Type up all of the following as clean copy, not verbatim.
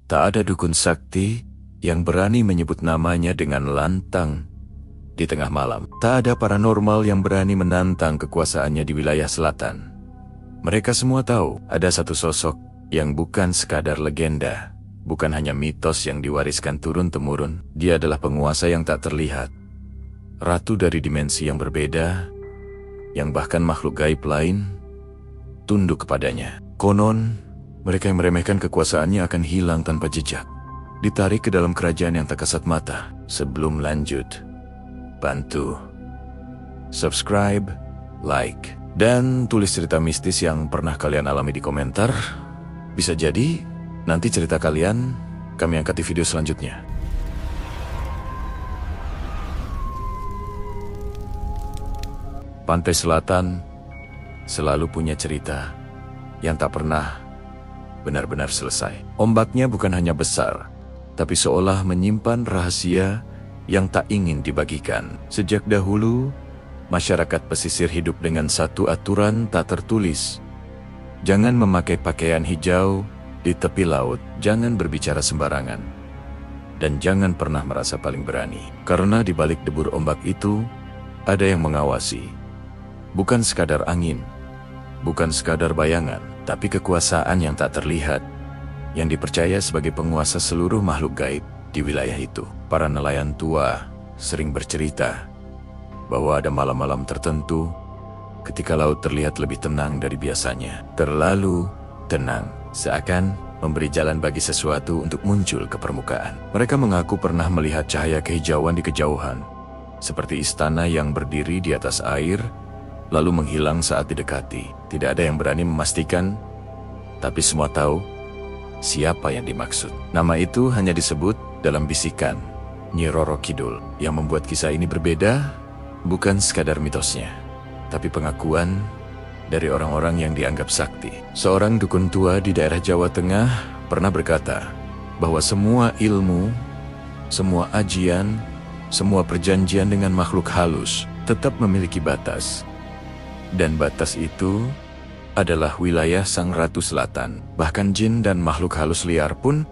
Tak ada dukun sakti yang berani menyebut namanya dengan lantang di tengah malam. Tak ada paranormal yang berani menantang kekuasaannya di wilayah selatan. Mereka semua tahu ada satu sosok yang bukan sekadar legenda, bukan hanya mitos yang diwariskan turun-temurun. Dia adalah penguasa yang tak terlihat, ratu dari dimensi yang berbeda, yang bahkan makhluk gaib lain tunduk kepadanya. Konon, mereka yang meremehkan kekuasaannya akan hilang tanpa jejak, ditarik ke dalam kerajaan yang tak kasat mata. Sebelum lanjut, bantu subscribe, like, dan tulis cerita mistis yang pernah kalian alami di komentar. Bisa jadi nanti cerita kalian kami angkat di video selanjutnya. Pantai Selatan selalu punya cerita yang tak pernah benar-benar selesai. Ombaknya bukan hanya besar, tapi seolah menyimpan rahasia yang tak ingin dibagikan. Sejak dahulu, masyarakat pesisir hidup dengan satu aturan tak tertulis. Jangan memakai pakaian hijau di tepi laut, jangan berbicara sembarangan, dan jangan pernah merasa paling berani. Karena di balik debur ombak itu, ada yang mengawasi. Bukan sekadar angin, bukan sekadar bayangan, tapi kekuasaan yang tak terlihat, yang dipercaya sebagai penguasa seluruh makhluk gaib di wilayah itu. Para nelayan tua sering bercerita bahwa ada malam-malam tertentu ketika laut terlihat lebih tenang dari biasanya. Terlalu tenang, seakan memberi jalan bagi sesuatu untuk muncul ke permukaan. Mereka mengaku pernah melihat cahaya kehijauan di kejauhan, seperti istana yang berdiri di atas air, lalu menghilang saat didekati. Tidak ada yang berani memastikan, tapi semua tahu siapa yang dimaksud. Nama itu hanya disebut dalam bisikan Nyi Roro Kidul. Yang membuat kisah ini berbeda bukan sekadar mitosnya, tapi pengakuan dari orang-orang yang dianggap sakti. Seorang dukun tua di daerah Jawa Tengah pernah berkata bahwa semua ilmu, semua ajian, semua perjanjian dengan makhluk halus tetap memiliki batas. Dan batas itu adalah wilayah Sang Ratu Selatan. Bahkan jin dan makhluk halus liar pun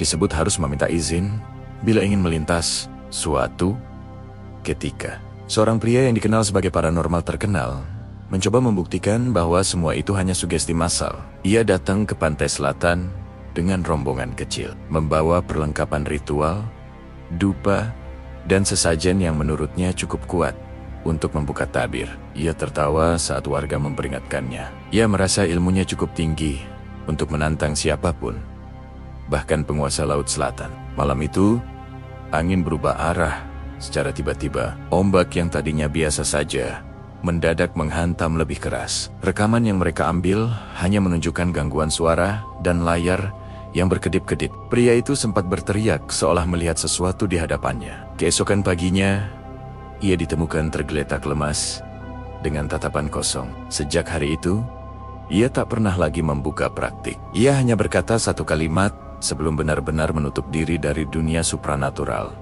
disebut harus meminta izin bila ingin melintas suatu ketika. Seorang pria yang dikenal sebagai paranormal terkenal mencoba membuktikan bahwa semua itu hanya sugesti massal. Ia datang ke pantai selatan dengan rombongan kecil, membawa perlengkapan ritual, dupa, dan sesajen yang menurutnya cukup kuat untuk membuka tabir. Ia tertawa saat warga memperingatkannya. Ia merasa ilmunya cukup tinggi untuk menantang siapapun, bahkan penguasa Laut Selatan. Malam itu, angin berubah arah secara tiba-tiba. Ombak yang tadinya biasa saja mendadak menghantam lebih keras. Rekaman yang mereka ambil hanya menunjukkan gangguan suara dan layar yang berkedip-kedip. Pria itu sempat berteriak seolah melihat sesuatu di hadapannya. Keesokan paginya, ia ditemukan tergeletak lemas dengan tatapan kosong. Sejak hari itu, ia tak pernah lagi membuka praktik. Ia hanya berkata satu kalimat sebelum benar-benar menutup diri dari dunia supranatural.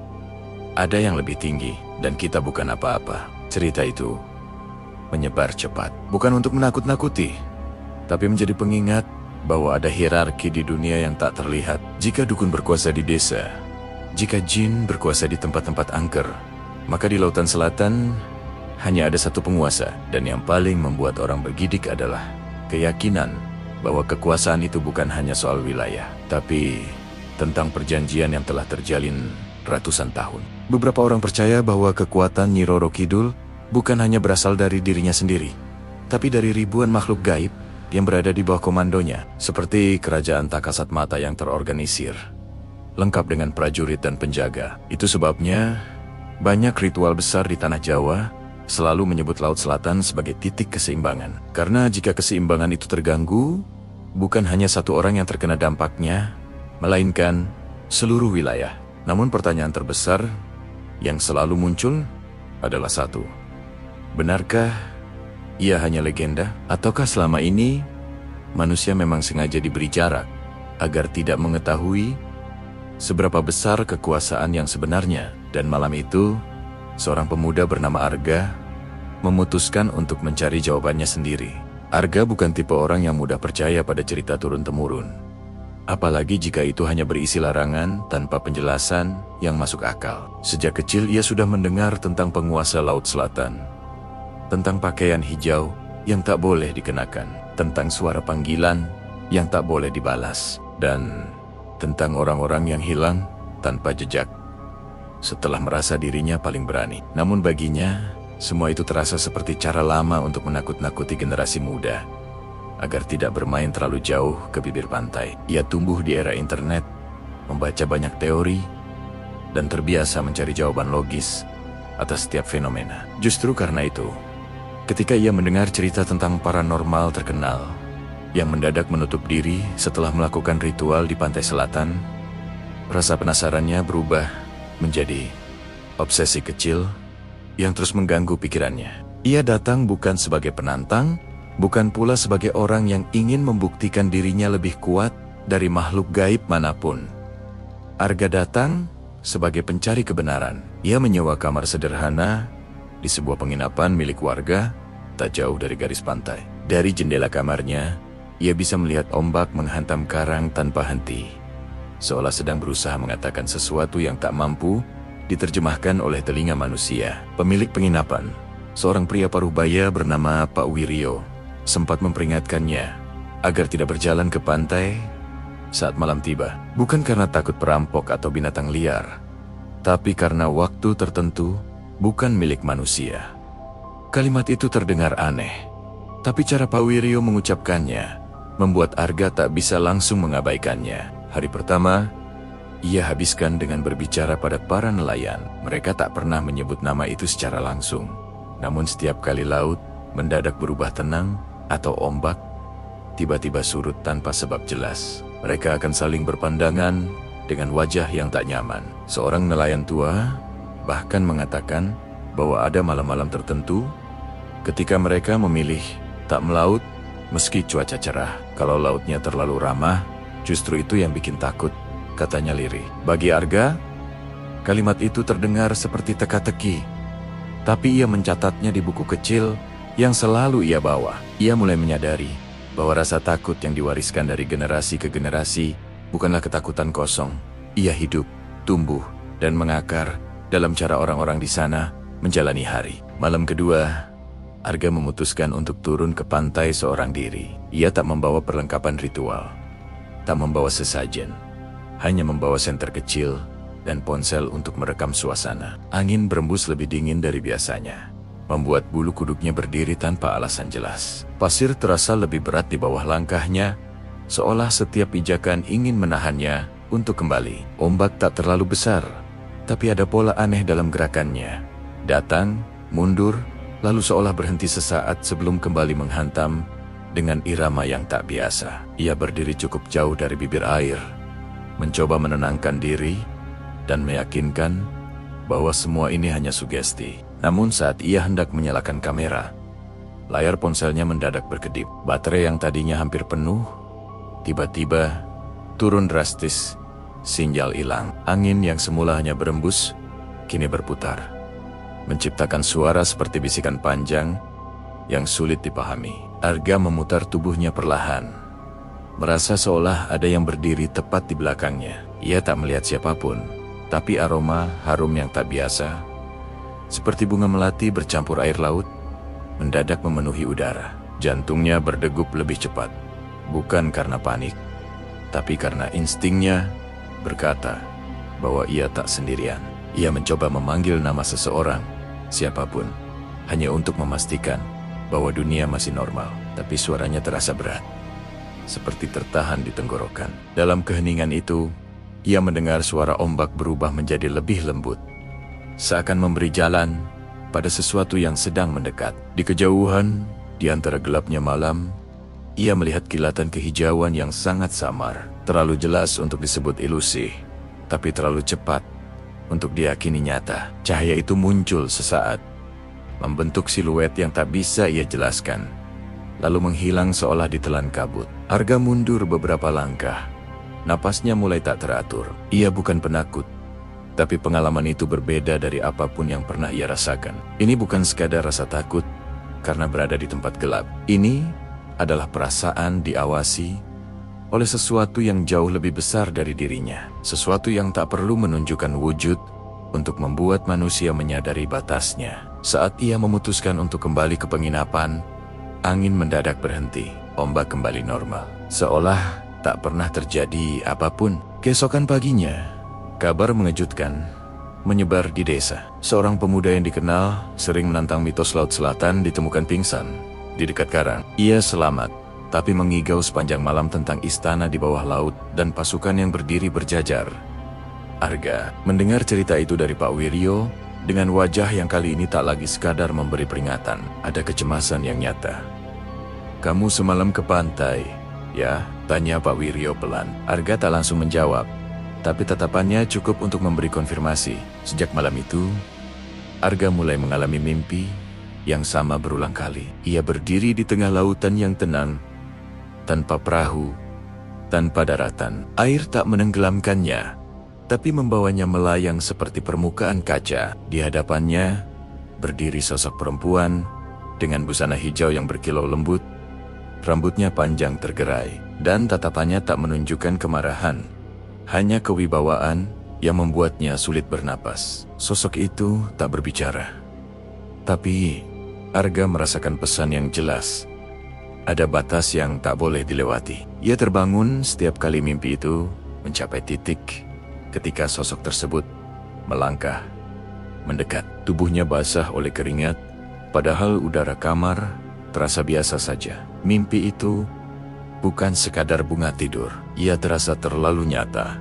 Ada yang lebih tinggi, dan kita bukan apa-apa. Cerita itu menyebar cepat, bukan untuk menakut-nakuti, tapi menjadi pengingat bahwa ada hierarki di dunia yang tak terlihat. Jika dukun berkuasa di desa, jika jin berkuasa di tempat-tempat angker, maka di Lautan Selatan hanya ada satu penguasa. Dan yang paling membuat orang bergidik adalah keyakinan bahwa kekuasaan itu bukan hanya soal wilayah, tapi tentang perjanjian yang telah terjalin ratusan tahun. Beberapa orang percaya bahwa kekuatan Nyi Roro Kidul bukan hanya berasal dari dirinya sendiri, tapi dari ribuan makhluk gaib yang berada di bawah komandonya, seperti kerajaan tak kasat mata yang terorganisir, lengkap dengan prajurit dan penjaga. Itu sebabnya banyak ritual besar di tanah Jawa selalu menyebut Laut Selatan sebagai titik keseimbangan. Karena jika keseimbangan itu terganggu, bukan hanya satu orang yang terkena dampaknya, melainkan seluruh wilayah. Namun pertanyaan terbesar yang selalu muncul adalah satu: benarkah ia hanya legenda? Ataukah selama ini manusia memang sengaja diberi jarak agar tidak mengetahui seberapa besar kekuasaan yang sebenarnya? Dan malam itu, seorang pemuda bernama Arga memutuskan untuk mencari jawabannya sendiri. Arga bukan tipe orang yang mudah percaya pada cerita turun-temurun. apalagi jika itu hanya berisi larangan tanpa penjelasan yang masuk akal. Sejak kecil ia sudah mendengar tentang penguasa Laut Selatan, tentang pakaian hijau yang tak boleh dikenakan, tentang suara panggilan yang tak boleh dibalas, dan tentang orang-orang yang hilang tanpa jejak setelah merasa dirinya paling berani. Namun baginya, semua itu terasa seperti cara lama untuk menakut-nakuti generasi muda agar tidak bermain terlalu jauh ke bibir pantai. Ia tumbuh di era internet, membaca banyak teori, dan terbiasa mencari jawaban logis atas setiap fenomena. Justru karena itu, ketika ia mendengar cerita tentang paranormal terkenal yang mendadak menutup diri setelah melakukan ritual di pantai selatan, rasa penasarannya berubah menjadi obsesi kecil yang terus mengganggu pikirannya. Ia datang bukan sebagai penantang, bukan pula sebagai orang yang ingin membuktikan dirinya lebih kuat dari makhluk gaib manapun. Arga datang sebagai pencari kebenaran. Ia menyewa kamar sederhana di sebuah penginapan milik warga tak jauh dari garis pantai. Dari jendela kamarnya, ia bisa melihat ombak menghantam karang tanpa henti, seolah sedang berusaha mengatakan sesuatu yang tak mampu diterjemahkan oleh telinga manusia. Pemilik penginapan, seorang pria parubaya bernama Pak Wiryo, sempat memperingatkannya agar tidak berjalan ke pantai saat malam tiba. Bukan karena takut perampok atau binatang liar, tapi karena waktu tertentu bukan milik manusia. Kalimat itu terdengar aneh, tapi cara Pak Wiryo mengucapkannya membuat Arga tak bisa langsung mengabaikannya. Hari pertama, ia habiskan dengan berbicara pada para nelayan. Mereka tak pernah menyebut nama itu secara langsung, namun setiap kali laut mendadak berubah tenang atau ombak tiba-tiba surut tanpa sebab jelas, mereka akan saling berpandangan dengan wajah yang tak nyaman. Seorang nelayan tua bahkan mengatakan bahwa ada malam-malam tertentu ketika mereka memilih tak melaut meski cuaca cerah. Kalau lautnya terlalu ramah, justru itu yang bikin takut, katanya lirih. Bagi Arga, kalimat itu terdengar seperti teka-teki, tapi ia mencatatnya di buku kecil yang selalu ia bawa. Ia mulai menyadari bahwa rasa takut yang diwariskan dari generasi ke generasi bukanlah ketakutan kosong. Ia hidup, tumbuh, dan mengakar dalam cara orang-orang di sana menjalani hari. Malam kedua, Arga memutuskan untuk turun ke pantai seorang diri. Ia tak membawa perlengkapan ritual, tak membawa sesajen, hanya membawa senter kecil dan ponsel untuk merekam suasana. Angin berembus lebih dingin dari biasanya, membuat bulu kuduknya berdiri tanpa alasan jelas. Pasir terasa lebih berat di bawah langkahnya, seolah setiap pijakan ingin menahannya untuk kembali. Ombak tak terlalu besar, tapi ada pola aneh dalam gerakannya. Datang, mundur, lalu seolah berhenti sesaat sebelum kembali menghantam dengan irama yang tak biasa. Ia berdiri cukup jauh dari bibir air, mencoba menenangkan diri dan meyakinkan bahwa semua ini hanya sugesti. Namun saat ia hendak menyalakan kamera, layar ponselnya mendadak berkedip. Baterai yang tadinya hampir penuh, tiba-tiba turun drastis, sinyal hilang. Angin yang semula hanya berembus, kini berputar, menciptakan suara seperti bisikan panjang yang sulit dipahami. Arga memutar tubuhnya perlahan, merasa seolah ada yang berdiri tepat di belakangnya. Ia tak melihat siapapun, tapi aroma harum yang tak biasa, seperti bunga melati bercampur air laut, mendadak memenuhi udara. Jantungnya berdegup lebih cepat, bukan karena panik, tapi karena instingnya berkata bahwa ia tak sendirian. Ia mencoba memanggil nama seseorang, siapapun, hanya untuk memastikan bahwa dunia masih normal, tapi suaranya terasa berat, seperti tertahan di tenggorokan. Dalam keheningan itu, ia mendengar suara ombak berubah menjadi lebih lembut, seakan memberi jalan pada sesuatu yang sedang mendekat. Di kejauhan, di antara gelapnya malam, ia melihat kilatan kehijauan yang sangat samar, terlalu jelas untuk disebut ilusi, tapi terlalu cepat untuk diyakini nyata. Cahaya itu muncul sesaat, membentuk siluet yang tak bisa ia jelaskan, lalu menghilang seolah ditelan kabut. Arga mundur beberapa langkah, napasnya mulai tak teratur. Ia bukan penakut, tapi pengalaman itu berbeda dari apapun yang pernah ia rasakan. Ini bukan sekadar rasa takut karena berada di tempat gelap. Ini adalah perasaan diawasi oleh sesuatu yang jauh lebih besar dari dirinya. Sesuatu yang tak perlu menunjukkan wujud untuk membuat manusia menyadari batasnya. Saat ia memutuskan untuk kembali ke penginapan, angin mendadak berhenti, ombak kembali normal. Seolah tak pernah terjadi apapun. Keesokan paginya, kabar mengejutkan menyebar di desa. Seorang pemuda yang dikenal sering menantang mitos Laut Selatan ditemukan pingsan di dekat karang. Ia selamat, tapi mengigau sepanjang malam tentang istana di bawah laut dan pasukan yang berdiri berjajar. Arga mendengar cerita itu dari Pak Wiryo dengan wajah yang kali ini tak lagi sekadar memberi peringatan. Ada kecemasan yang nyata. "Kamu semalam ke pantai, ya?" tanya Pak Wiryo pelan. Arga tak langsung menjawab, tapi tatapannya cukup untuk memberi konfirmasi. Sejak malam itu, Arga mulai mengalami mimpi yang sama berulang kali. Ia berdiri di tengah lautan yang tenang, tanpa perahu, tanpa daratan. Air tak menenggelamkannya, tapi membawanya melayang seperti permukaan kaca. Di hadapannya berdiri sosok perempuan dengan busana hijau yang berkilau lembut, rambutnya panjang tergerai, dan tatapannya tak menunjukkan kemarahan, hanya kewibawaan yang membuatnya sulit bernapas. Sosok itu tak berbicara, tapi Arga merasakan pesan yang jelas. Ada batas yang tak boleh dilewati. Ia terbangun setiap kali mimpi itu mencapai titik ketika sosok tersebut melangkah, mendekat. Tubuhnya basah oleh keringat, padahal udara kamar terasa biasa saja. Mimpi itu bukan sekadar bunga tidur. Ia terasa terlalu nyata,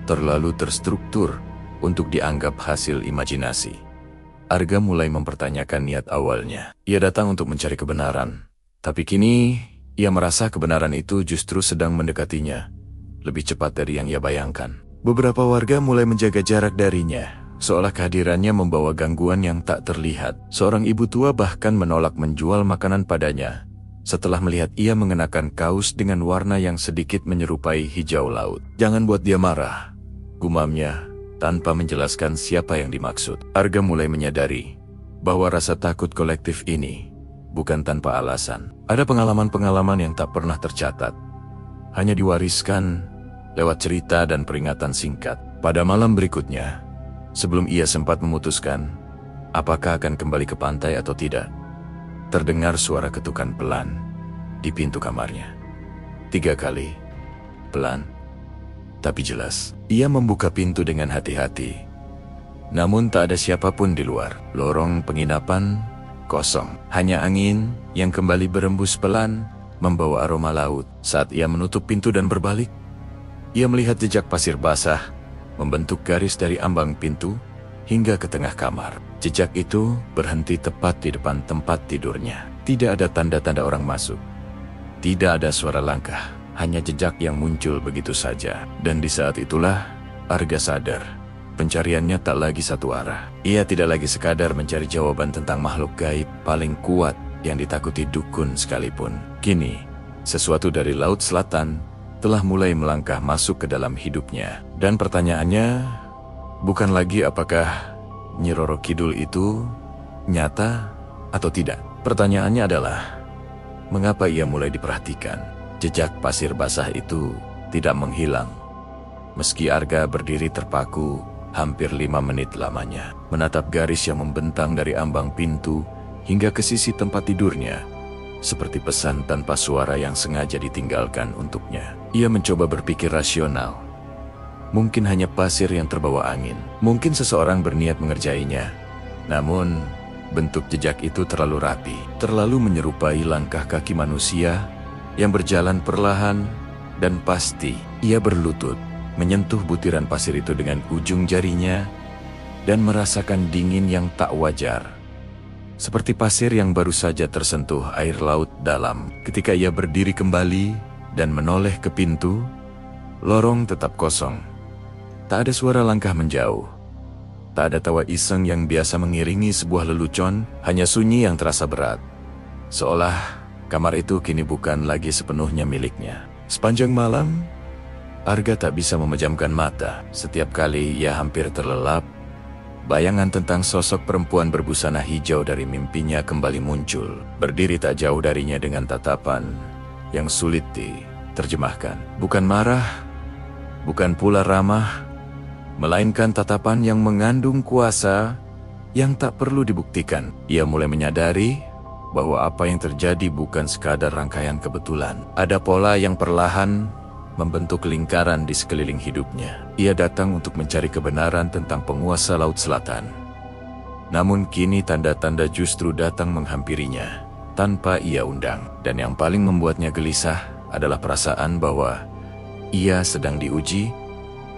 terlalu terstruktur untuk dianggap hasil imajinasi. Arga mulai mempertanyakan niat awalnya. Ia datang untuk mencari kebenaran, tapi kini ia merasa kebenaran itu justru sedang mendekatinya, lebih cepat dari yang ia bayangkan. Beberapa warga mulai menjaga jarak darinya, seolah kehadirannya membawa gangguan yang tak terlihat. Seorang ibu tua bahkan menolak menjual makanan padanya setelah melihat ia mengenakan kaus dengan warna yang sedikit menyerupai hijau laut. "Jangan buat dia marah," gumamnya tanpa menjelaskan siapa yang dimaksud. Arga mulai menyadari bahwa rasa takut kolektif ini bukan tanpa alasan. Ada pengalaman-pengalaman yang tak pernah tercatat, hanya diwariskan lewat cerita dan peringatan singkat. Pada malam berikutnya, sebelum ia sempat memutuskan apakah akan kembali ke pantai atau tidak, terdengar suara ketukan pelan di pintu kamarnya. 3 kali, pelan tapi jelas. Ia membuka pintu dengan hati-hati, namun tak ada siapapun di luar. Lorong penginapan kosong, hanya angin yang kembali berembus pelan membawa aroma laut. Saat ia menutup pintu dan berbalik, ia melihat jejak pasir basah membentuk garis dari ambang pintu hingga ke tengah kamar. Jejak itu berhenti tepat di depan tempat tidurnya. Tidak ada tanda-tanda orang masuk, tidak ada suara langkah, hanya jejak yang muncul begitu saja. Dan di saat itulah Arga sadar pencariannya tak lagi satu arah. Ia tidak lagi sekadar mencari jawaban tentang makhluk gaib paling kuat yang ditakuti dukun sekalipun. Kini, sesuatu dari Laut Selatan telah mulai melangkah masuk ke dalam hidupnya. Dan pertanyaannya bukan lagi apakah Nyi Roro Kidul itu nyata atau tidak. Pertanyaannya adalah, mengapa ia mulai diperhatikan? Jejak pasir basah itu tidak menghilang. Meski Arga berdiri terpaku hampir 5 menit lamanya, menatap garis yang membentang dari ambang pintu hingga ke sisi tempat tidurnya, seperti pesan tanpa suara yang sengaja ditinggalkan untuknya. Ia mencoba berpikir rasional. Mungkin hanya pasir yang terbawa angin. Mungkin seseorang berniat mengerjainya. Namun, bentuk jejak itu terlalu rapi, terlalu menyerupai langkah kaki manusia yang berjalan perlahan dan pasti. Ia berlutut, menyentuh butiran pasir itu dengan ujung jarinya, dan merasakan dingin yang tak wajar. Seperti pasir yang baru saja tersentuh air laut dalam. Ketika ia berdiri kembali dan menoleh ke pintu, lorong tetap kosong. Tak ada suara langkah menjauh. Tak ada tawa iseng yang biasa mengiringi sebuah lelucon, hanya sunyi yang terasa berat. Seolah kamar itu kini bukan lagi sepenuhnya miliknya. Sepanjang malam, Arga tak bisa memejamkan mata. Setiap kali ia hampir terlelap, bayangan tentang sosok perempuan berbusana hijau dari mimpinya kembali muncul. Berdiri tak jauh darinya dengan tatapan yang sulit Terjemahkan, bukan marah, bukan pula ramah, melainkan tatapan yang mengandung kuasa yang tak perlu dibuktikan. Ia mulai menyadari bahwa apa yang terjadi bukan sekadar rangkaian kebetulan. Ada pola yang perlahan membentuk lingkaran di sekeliling hidupnya. Ia datang untuk mencari kebenaran tentang penguasa Laut Selatan. Namun kini tanda-tanda justru datang menghampirinya tanpa ia undang. Dan yang paling membuatnya gelisah adalah perasaan bahwa ia sedang diuji,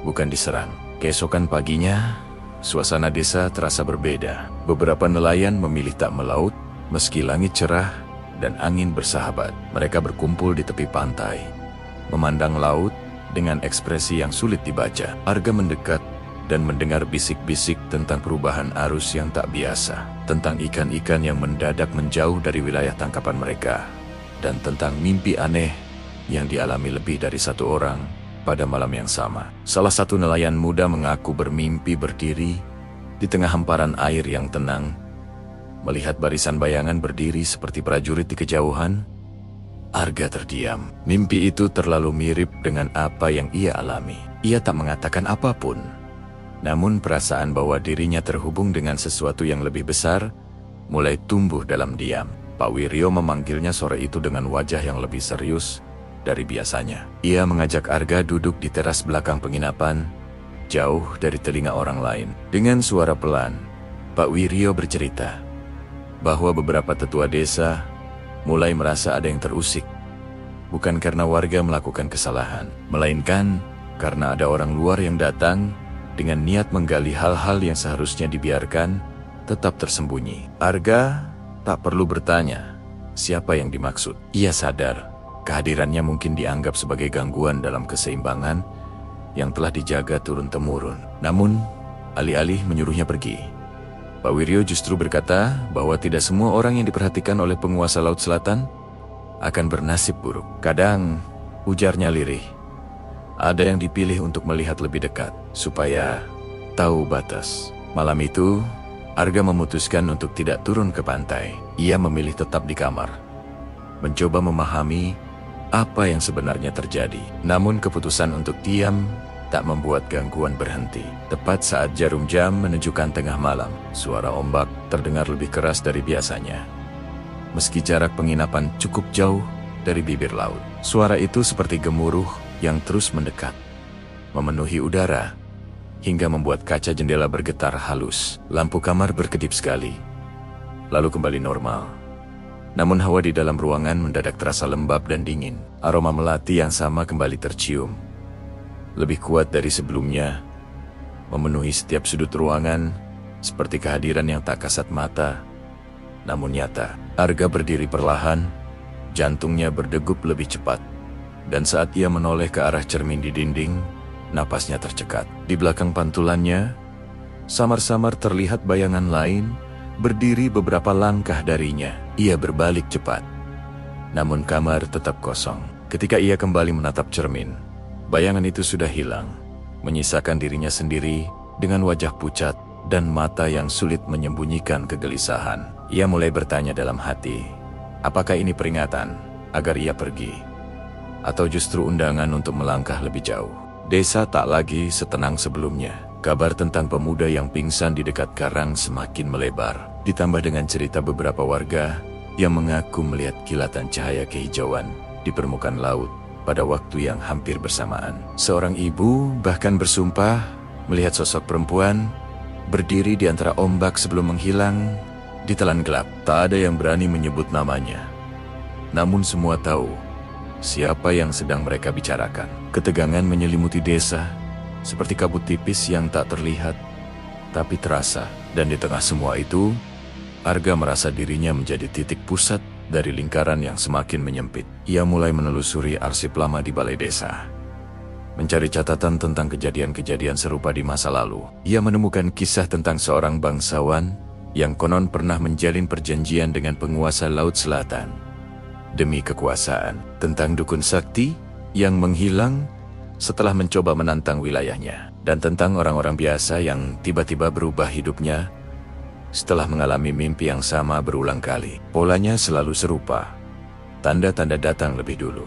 bukan diserang. Keesokan paginya, suasana desa terasa berbeda. Beberapa nelayan memilih tak melaut, meski langit cerah dan angin bersahabat. Mereka berkumpul di tepi pantai, memandang laut dengan ekspresi yang sulit dibaca. Arga mendekat dan mendengar bisik-bisik tentang perubahan arus yang tak biasa, tentang ikan-ikan yang mendadak menjauh dari wilayah tangkapan mereka, dan tentang mimpi aneh yang dialami lebih dari satu orang pada malam yang sama. Salah satu nelayan muda mengaku bermimpi berdiri di tengah hamparan air yang tenang, melihat barisan bayangan berdiri seperti prajurit di kejauhan. Arga terdiam. Mimpi itu terlalu mirip dengan apa yang ia alami. Ia tak mengatakan apapun. Namun perasaan bahwa dirinya terhubung dengan sesuatu yang lebih besar mulai tumbuh dalam diam. Pak Wiryo memanggilnya sore itu dengan wajah yang lebih serius dari biasanya. Ia mengajak Arga duduk di teras belakang penginapan, jauh dari telinga orang lain. Dengan suara pelan, Pak Wiryo bercerita bahwa beberapa tetua desa mulai merasa ada yang terusik. Bukan karena warga melakukan kesalahan, melainkan karena ada orang luar yang datang dengan niat menggali hal-hal yang seharusnya dibiarkan tetap tersembunyi. Arga tak perlu bertanya siapa yang dimaksud. Ia sadar kehadirannya mungkin dianggap sebagai gangguan dalam keseimbangan yang telah dijaga turun-temurun. Namun, alih-alih menyuruhnya pergi, Pak Wiryo justru berkata bahwa tidak semua orang yang diperhatikan oleh penguasa Laut Selatan akan bernasib buruk. Kadang, ujarnya lirih, ada yang dipilih untuk melihat lebih dekat, supaya tahu batas. Malam itu, Arga memutuskan untuk tidak turun ke pantai. Ia memilih tetap di kamar, mencoba memahami apa yang sebenarnya terjadi. Namun keputusan untuk diam tak membuat gangguan berhenti. Tepat saat jarum jam menunjukkan tengah malam, suara ombak terdengar lebih keras dari biasanya. Meski jarak penginapan cukup jauh dari bibir laut, suara itu seperti gemuruh yang terus mendekat, memenuhi udara, hingga membuat kaca jendela bergetar halus. Lampu kamar berkedip sekali, lalu kembali normal. Namun hawa di dalam ruangan mendadak terasa lembab dan dingin. Aroma melati yang sama kembali tercium, lebih kuat dari sebelumnya, memenuhi setiap sudut ruangan, seperti kehadiran yang tak kasat mata, namun nyata. Arga berdiri perlahan, jantungnya berdegup lebih cepat, dan saat ia menoleh ke arah cermin di dinding, napasnya tercekat. Di belakang pantulannya, samar-samar terlihat bayangan lain, berdiri beberapa langkah darinya. Ia berbalik cepat, namun kamar tetap kosong. Ketika ia kembali menatap cermin, bayangan itu sudah hilang, menyisakan dirinya sendiri dengan wajah pucat dan mata yang sulit menyembunyikan kegelisahan. Ia mulai bertanya dalam hati, apakah ini peringatan agar ia pergi, atau justru undangan untuk melangkah lebih jauh? Desa tak lagi setenang sebelumnya. Kabar tentang pemuda yang pingsan di dekat karang semakin melebar, ditambah dengan cerita beberapa warga yang mengaku melihat kilatan cahaya kehijauan di permukaan laut pada waktu yang hampir bersamaan. Seorang ibu bahkan bersumpah melihat sosok perempuan berdiri di antara ombak sebelum menghilang di telan gelap. Tak ada yang berani menyebut namanya, namun semua tahu siapa yang sedang mereka bicarakan. Ketegangan menyelimuti desa, seperti kabut tipis yang tak terlihat, tapi terasa. Dan di tengah semua itu, Arga merasa dirinya menjadi titik pusat dari lingkaran yang semakin menyempit. Ia mulai menelusuri arsip lama di balai desa, mencari catatan tentang kejadian-kejadian serupa di masa lalu. Ia menemukan kisah tentang seorang bangsawan yang konon pernah menjalin perjanjian dengan penguasa Laut Selatan demi kekuasaan, tentang dukun sakti yang menghilang setelah mencoba menantang wilayahnya, dan tentang orang-orang biasa yang tiba-tiba berubah hidupnya setelah mengalami mimpi yang sama berulang kali. Polanya selalu serupa, tanda-tanda datang lebih dulu,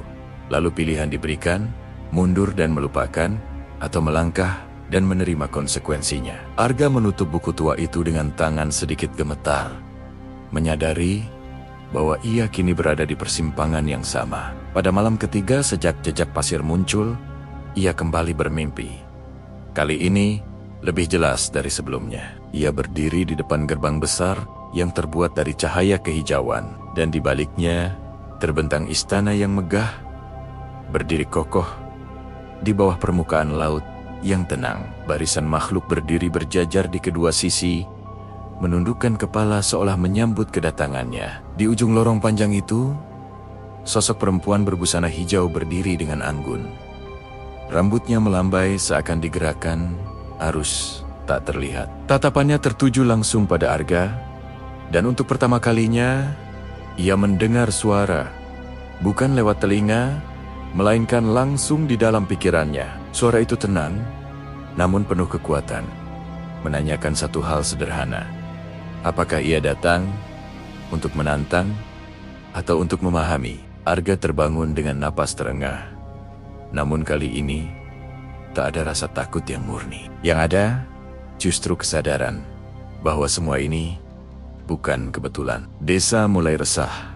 Lalu pilihan diberikan, mundur dan melupakan, atau melangkah dan menerima konsekuensinya. Arga menutup buku tua itu dengan tangan sedikit gemetar, menyadari bahwa ia kini berada di persimpangan yang sama. Pada malam ketiga sejak jejak pasir muncul, ia kembali bermimpi. Kali ini lebih jelas dari sebelumnya. Ia berdiri di depan gerbang besar yang terbuat dari cahaya kehijauan, dan di baliknya terbentang istana yang megah, berdiri kokoh di bawah permukaan laut yang tenang. Barisan makhluk berdiri berjajar di kedua sisi, menundukkan kepala seolah menyambut kedatangannya. Di ujung lorong panjang itu, sosok perempuan berbusana hijau berdiri dengan anggun. Rambutnya melambai seakan digerakkan arus tak terlihat. Tatapannya tertuju langsung pada Arga, dan untuk pertama kalinya, ia mendengar suara, bukan lewat telinga, melainkan langsung di dalam pikirannya. Suara itu tenang, namun penuh kekuatan, menanyakan satu hal sederhana. Apakah ia datang untuk menantang atau untuk memahami? Arga terbangun dengan napas terengah. Namun kali ini, tak ada rasa takut yang murni. Yang ada, justru kesadaran bahwa semua ini bukan kebetulan. Desa mulai resah.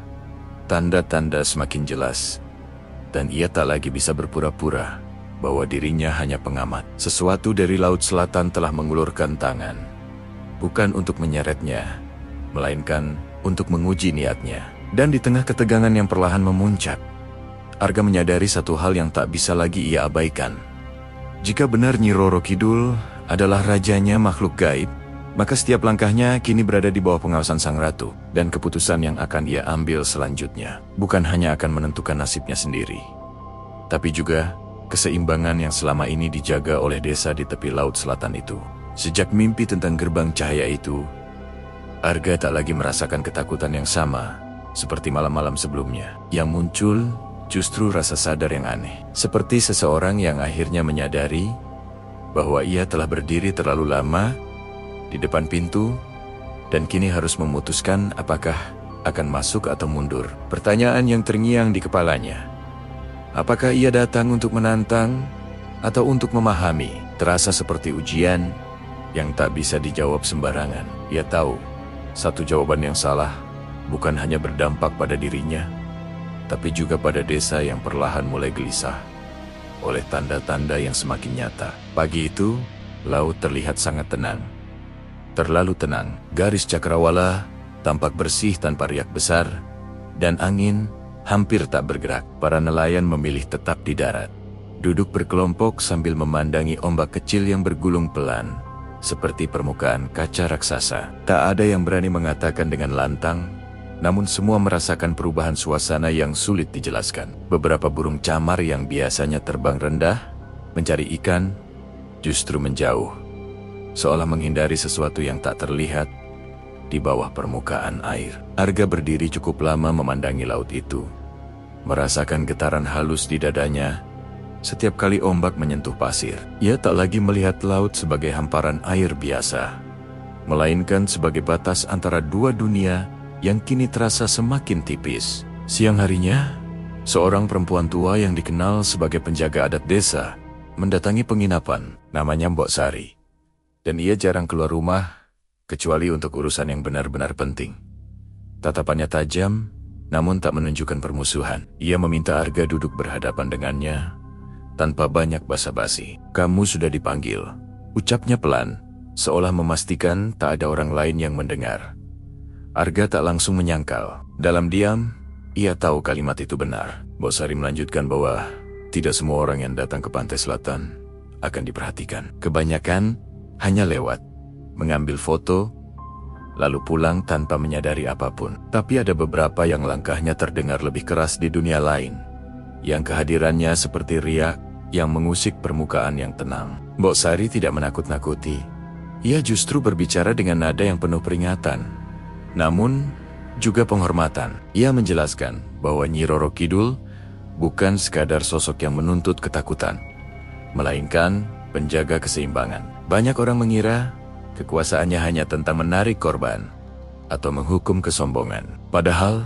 Tanda-tanda semakin jelas. Dan ia tak lagi bisa berpura-pura bahwa dirinya hanya pengamat. Sesuatu dari laut selatan telah mengulurkan tangan. Bukan untuk menyeretnya, melainkan untuk menguji niatnya. Dan di tengah ketegangan yang perlahan memuncak, Arga menyadari satu hal yang tak bisa lagi ia abaikan. Jika benar Nyi Roro Kidul adalah rajanya makhluk gaib, maka setiap langkahnya kini berada di bawah pengawasan Sang Ratu, dan keputusan yang akan ia ambil selanjutnya bukan hanya akan menentukan nasibnya sendiri, tapi juga keseimbangan yang selama ini dijaga oleh desa di tepi laut selatan itu. Sejak mimpi tentang gerbang cahaya itu, Arga tak lagi merasakan ketakutan yang sama seperti malam-malam sebelumnya. Yang muncul justru rasa sadar yang aneh, seperti seseorang yang akhirnya menyadari bahwa ia telah berdiri terlalu lama di depan pintu dan kini harus memutuskan apakah akan masuk atau mundur. Pertanyaan yang terngiang di kepalanya, apakah ia datang untuk menantang atau untuk memahami, terasa seperti ujian yang tak bisa dijawab sembarangan. Ia tahu, satu jawaban yang salah bukan hanya berdampak pada dirinya, tapi juga pada desa yang perlahan mulai gelisah oleh tanda-tanda yang semakin nyata. Pagi itu, laut terlihat sangat tenang. Terlalu tenang. Garis cakrawala tampak bersih tanpa riak besar, dan angin hampir tak bergerak. Para nelayan memilih tetap di darat, duduk berkelompok sambil memandangi ombak kecil yang bergulung pelan, seperti permukaan kaca raksasa. Tak ada yang berani mengatakan dengan lantang, namun semua merasakan perubahan suasana yang sulit dijelaskan. Beberapa burung camar yang biasanya terbang rendah, mencari ikan, justru menjauh, seolah menghindari sesuatu yang tak terlihat di bawah permukaan air. Arga berdiri cukup lama memandangi laut itu, merasakan getaran halus di dadanya setiap kali ombak menyentuh pasir. Ia tak lagi melihat laut sebagai hamparan air biasa, melainkan sebagai batas antara dua dunia yang kini terasa semakin tipis. Siang harinya, seorang perempuan tua yang dikenal sebagai penjaga adat desa mendatangi penginapan, namanya Mbok Sari. Dan ia jarang keluar rumah, kecuali untuk urusan yang benar-benar penting. Tatapannya tajam, namun tak menunjukkan permusuhan. Ia meminta Arga duduk berhadapan dengannya, tanpa banyak basa-basi. "Kamu sudah dipanggil," ucapnya pelan, seolah memastikan tak ada orang lain yang mendengar. Arga tak langsung menyangkal. Dalam diam, ia tahu kalimat itu benar. Mbok Sari melanjutkan bahwa tidak semua orang yang datang ke pantai selatan akan diperhatikan. Kebanyakan hanya lewat, mengambil foto, lalu pulang tanpa menyadari apapun. Tapi ada beberapa yang langkahnya terdengar lebih keras di dunia lain, yang kehadirannya seperti riak yang mengusik permukaan yang tenang. Mbok Sari tidak menakut-nakuti. Ia justru berbicara dengan nada yang penuh peringatan, namun juga penghormatan. Ia menjelaskan bahwa Nyi Roro Kidul bukan sekadar sosok yang menuntut ketakutan, melainkan penjaga keseimbangan. Banyak orang mengira kekuasaannya hanya tentang menarik korban atau menghukum kesombongan. Padahal,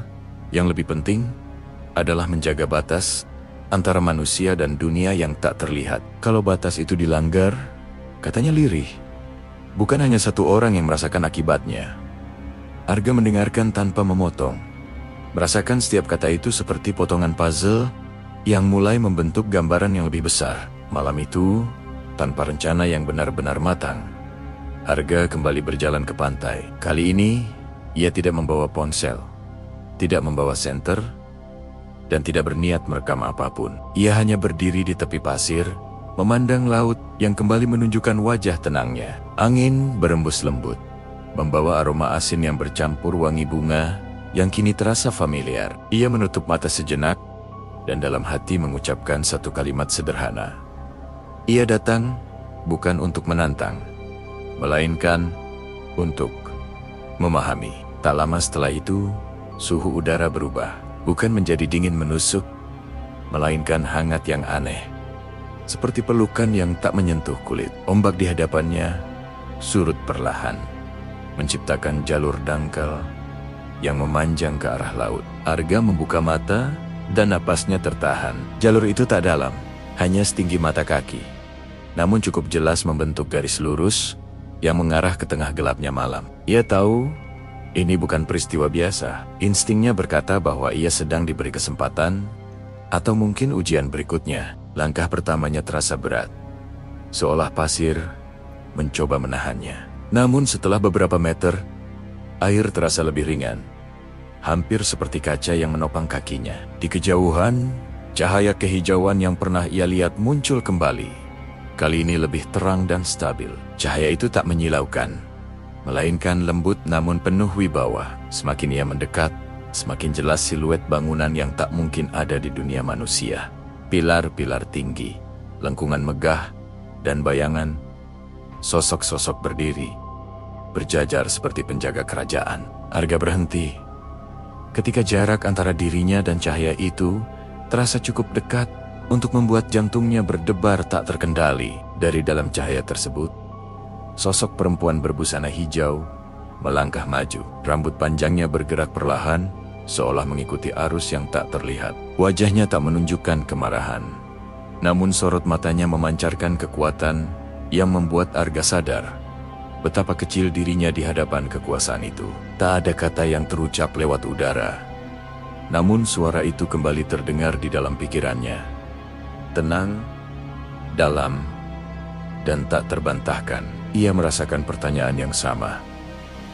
yang lebih penting adalah menjaga batas antara manusia dan dunia yang tak terlihat. Kalau batas itu dilanggar, katanya lirih. Bukan hanya satu orang yang merasakan akibatnya. Arga mendengarkan tanpa memotong. Merasakan setiap kata itu seperti potongan puzzle yang mulai membentuk gambaran yang lebih besar. Malam itu, tanpa rencana yang benar-benar matang, Arga kembali berjalan ke pantai. Kali ini, ia tidak membawa ponsel, tidak membawa senter, dan tidak berniat merekam apapun. Ia hanya berdiri di tepi pasir, memandang laut yang kembali menunjukkan wajah tenangnya. Angin berembus lembut, membawa aroma asin yang bercampur wangi bunga yang kini terasa familiar. Ia menutup mata sejenak dan dalam hati mengucapkan satu kalimat sederhana. Ia datang bukan untuk menantang, melainkan untuk memahami. Tak lama setelah itu, suhu udara berubah, bukan menjadi dingin menusuk, melainkan hangat yang aneh, seperti pelukan yang tak menyentuh kulit. Ombak di hadapannya surut perlahan, menciptakan jalur dangkal yang memanjang ke arah laut. Arga membuka mata dan napasnya tertahan. Jalur itu tak dalam, hanya setinggi mata kaki, namun cukup jelas membentuk garis lurus yang mengarah ke tengah gelapnya malam. Ia tahu ini bukan peristiwa biasa. Instingnya berkata bahwa ia sedang diberi kesempatan, atau mungkin ujian berikutnya. Langkah pertamanya terasa berat, seolah pasir mencoba menahannya. Namun setelah beberapa meter, air terasa lebih ringan, hampir seperti kaca yang menopang kakinya. Di kejauhan, cahaya kehijauan yang pernah ia lihat muncul kembali. Kali ini lebih terang dan stabil. Cahaya itu tak menyilaukan, melainkan lembut namun penuh wibawa. Semakin ia mendekat, semakin jelas siluet bangunan yang tak mungkin ada di dunia manusia. Pilar-pilar tinggi, lengkungan megah, dan bayangan sosok-sosok berdiri, berjajar seperti penjaga kerajaan. Arga berhenti ketika jarak antara dirinya dan cahaya itu terasa cukup dekat untuk membuat jantungnya berdebar tak terkendali. Dari dalam cahaya tersebut, sosok perempuan berbusana hijau melangkah maju. Rambut panjangnya bergerak perlahan, seolah mengikuti arus yang tak terlihat. Wajahnya tak menunjukkan kemarahan, namun sorot matanya memancarkan kekuatan yang membuat Arga sadar betapa kecil dirinya di hadapan kekuasaan itu. Tak ada kata yang terucap lewat udara, namun suara itu kembali terdengar di dalam pikirannya. Tenang, dalam, dan tak terbantahkan. Ia merasakan pertanyaan yang sama,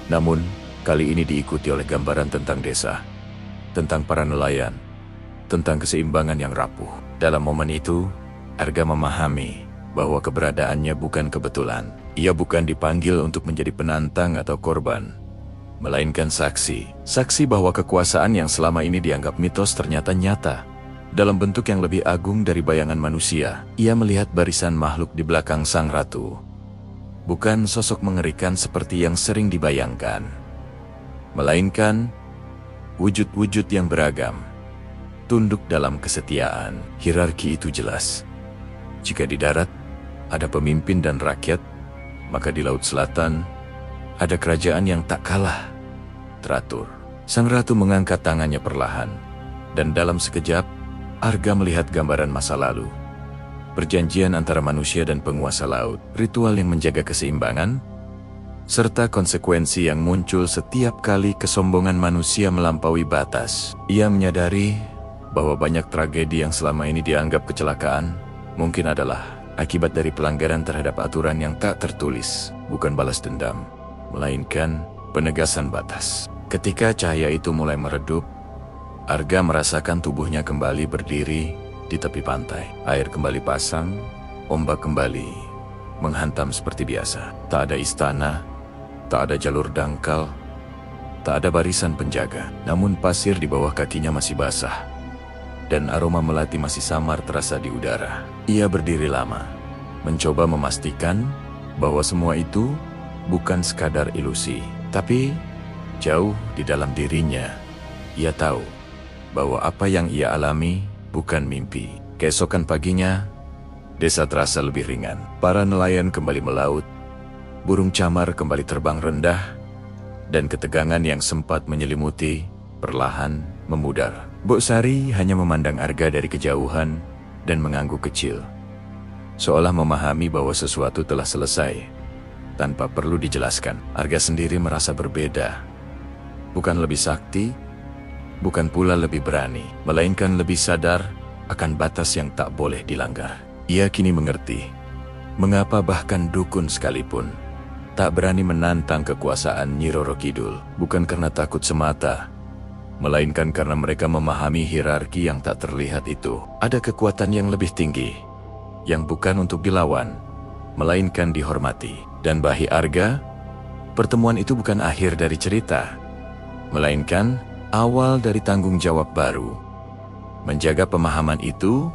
namun kali ini diikuti oleh gambaran tentang desa, tentang para nelayan, tentang keseimbangan yang rapuh. Dalam momen itu, Arga memahami bahwa keberadaannya bukan kebetulan. Ia bukan dipanggil untuk menjadi penantang atau korban, melainkan saksi. Saksi bahwa kekuasaan yang selama ini dianggap mitos ternyata nyata dalam bentuk yang lebih agung dari bayangan manusia. Ia melihat barisan makhluk di belakang sang ratu. Bukan sosok mengerikan seperti yang sering dibayangkan, melainkan wujud-wujud yang beragam, tunduk dalam kesetiaan. Hierarki itu jelas. Jika di darat ada pemimpin dan rakyat, maka di Laut Selatan ada kerajaan yang tak kalah teratur. Sang ratu mengangkat tangannya perlahan, dan dalam sekejap, Arga melihat gambaran masa lalu. Perjanjian antara manusia dan penguasa laut, ritual yang menjaga keseimbangan, serta konsekuensi yang muncul setiap kali kesombongan manusia melampaui batas. Ia menyadari bahwa banyak tragedi yang selama ini dianggap kecelakaan mungkin adalah akibat dari pelanggaran terhadap aturan yang tak tertulis. Bukan balas dendam, melainkan penegasan batas. Ketika cahaya itu mulai meredup, Arga merasakan tubuhnya kembali berdiri di tepi pantai. Air kembali pasang, ombak kembali menghantam seperti biasa. Tak ada istana, tak ada jalur dangkal, tak ada barisan penjaga. Namun pasir di bawah kakinya masih basah, dan aroma melati masih samar terasa di udara. Ia berdiri lama, mencoba memastikan bahwa semua itu bukan sekadar ilusi. Tapi jauh di dalam dirinya, ia tahu bahwa apa yang ia alami bukan mimpi. Keesokan paginya, desa terasa lebih ringan. Para nelayan kembali melaut, burung camar kembali terbang rendah, dan ketegangan yang sempat menyelimuti perlahan memudar. Mbok Sari hanya memandang Arga dari kejauhan dan mengangguk kecil, seolah memahami bahwa sesuatu telah selesai tanpa perlu dijelaskan. Arga sendiri merasa berbeda, bukan lebih sakti, bukan pula lebih berani, melainkan lebih sadar akan batas yang tak boleh dilanggar. Ia kini mengerti mengapa bahkan dukun sekalipun tak berani menantang kekuasaan Nyi Roro Kidul, bukan karena takut semata, melainkan karena mereka memahami hierarki yang tak terlihat itu. Ada kekuatan yang lebih tinggi, yang bukan untuk dilawan, melainkan dihormati. Dan bagi Arga, pertemuan itu bukan akhir dari cerita, melainkan awal dari tanggung jawab baru. Menjaga pemahaman itu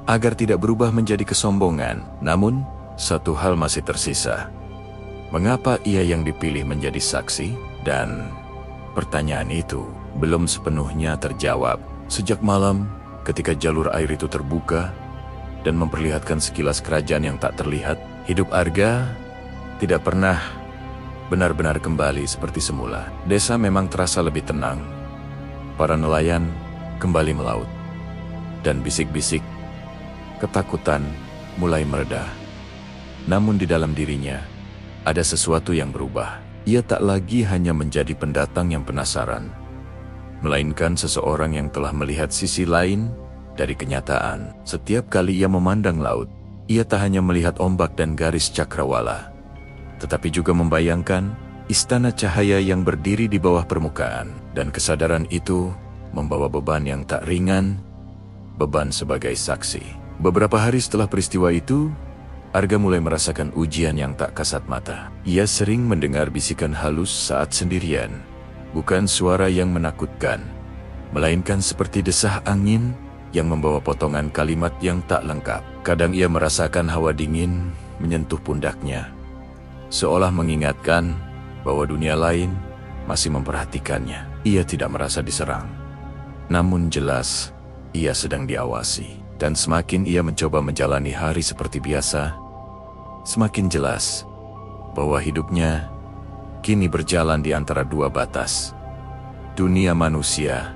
agar tidak berubah menjadi kesombongan. Namun, satu hal masih tersisa. Mengapa ia yang dipilih menjadi saksi? Dan pertanyaan itu belum sepenuhnya terjawab. Sejak malam, ketika jalur air itu terbuka dan memperlihatkan sekilas kerajaan yang tak terlihat, hidup Arga tidak pernah benar-benar kembali seperti semula. Desa memang terasa lebih tenang. Para nelayan kembali melaut. Dan bisik-bisik ketakutan mulai mereda. Namun di dalam dirinya, ada sesuatu yang berubah. Ia tak lagi hanya menjadi pendatang yang penasaran, melainkan seseorang yang telah melihat sisi lain dari kenyataan. Setiap kali ia memandang laut, ia tak hanya melihat ombak dan garis cakrawala, tetapi juga membayangkan istana cahaya yang berdiri di bawah permukaan. Dan kesadaran itu membawa beban yang tak ringan, beban sebagai saksi. Beberapa hari setelah peristiwa itu, Arga mulai merasakan ujian yang tak kasat mata. Ia sering mendengar bisikan halus saat sendirian. Bukan suara yang menakutkan, melainkan seperti desah angin yang membawa potongan kalimat yang tak lengkap. Kadang ia merasakan hawa dingin menyentuh pundaknya, seolah mengingatkan bahwa dunia lain masih memperhatikannya. Ia tidak merasa diserang, namun jelas ia sedang diawasi. Dan semakin ia mencoba menjalani hari seperti biasa, semakin jelas bahwa hidupnya kini berjalan di antara dua batas, dunia manusia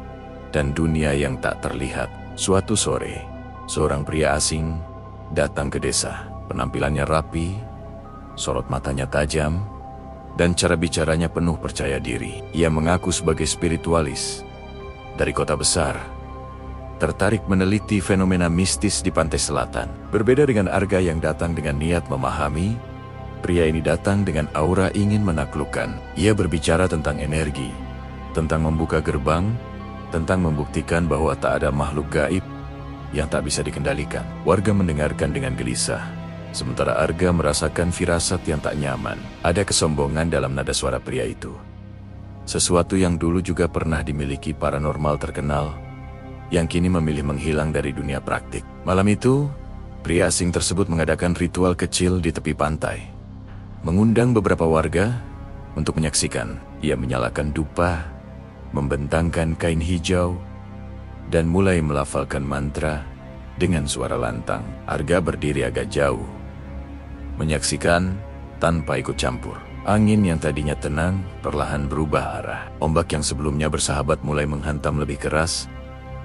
dan dunia yang tak terlihat. Suatu sore, seorang pria asing datang ke desa. Penampilannya rapi, sorot matanya tajam, dan cara bicaranya penuh percaya diri. Ia mengaku sebagai spiritualis dari kota besar, tertarik meneliti fenomena mistis di pantai selatan. Berbeda dengan Arga yang datang dengan niat memahami, pria ini datang dengan aura ingin menaklukkan. Ia berbicara tentang energi, tentang membuka gerbang, tentang membuktikan bahwa tak ada makhluk gaib yang tak bisa dikendalikan. Warga mendengarkan dengan gelisah, sementara Arga merasakan firasat yang tak nyaman. Ada kesombongan dalam nada suara pria itu. Sesuatu yang dulu juga pernah dimiliki paranormal terkenal, yang kini memilih menghilang dari dunia praktik. Malam itu, pria asing tersebut mengadakan ritual kecil di tepi pantai, mengundang beberapa warga untuk menyaksikan. Ia menyalakan dupa, membentangkan kain hijau, dan mulai melafalkan mantra dengan suara lantang. Arga berdiri agak jauh, menyaksikan tanpa ikut campur. Angin yang tadinya tenang perlahan berubah arah. Ombak yang sebelumnya bersahabat mulai menghantam lebih keras,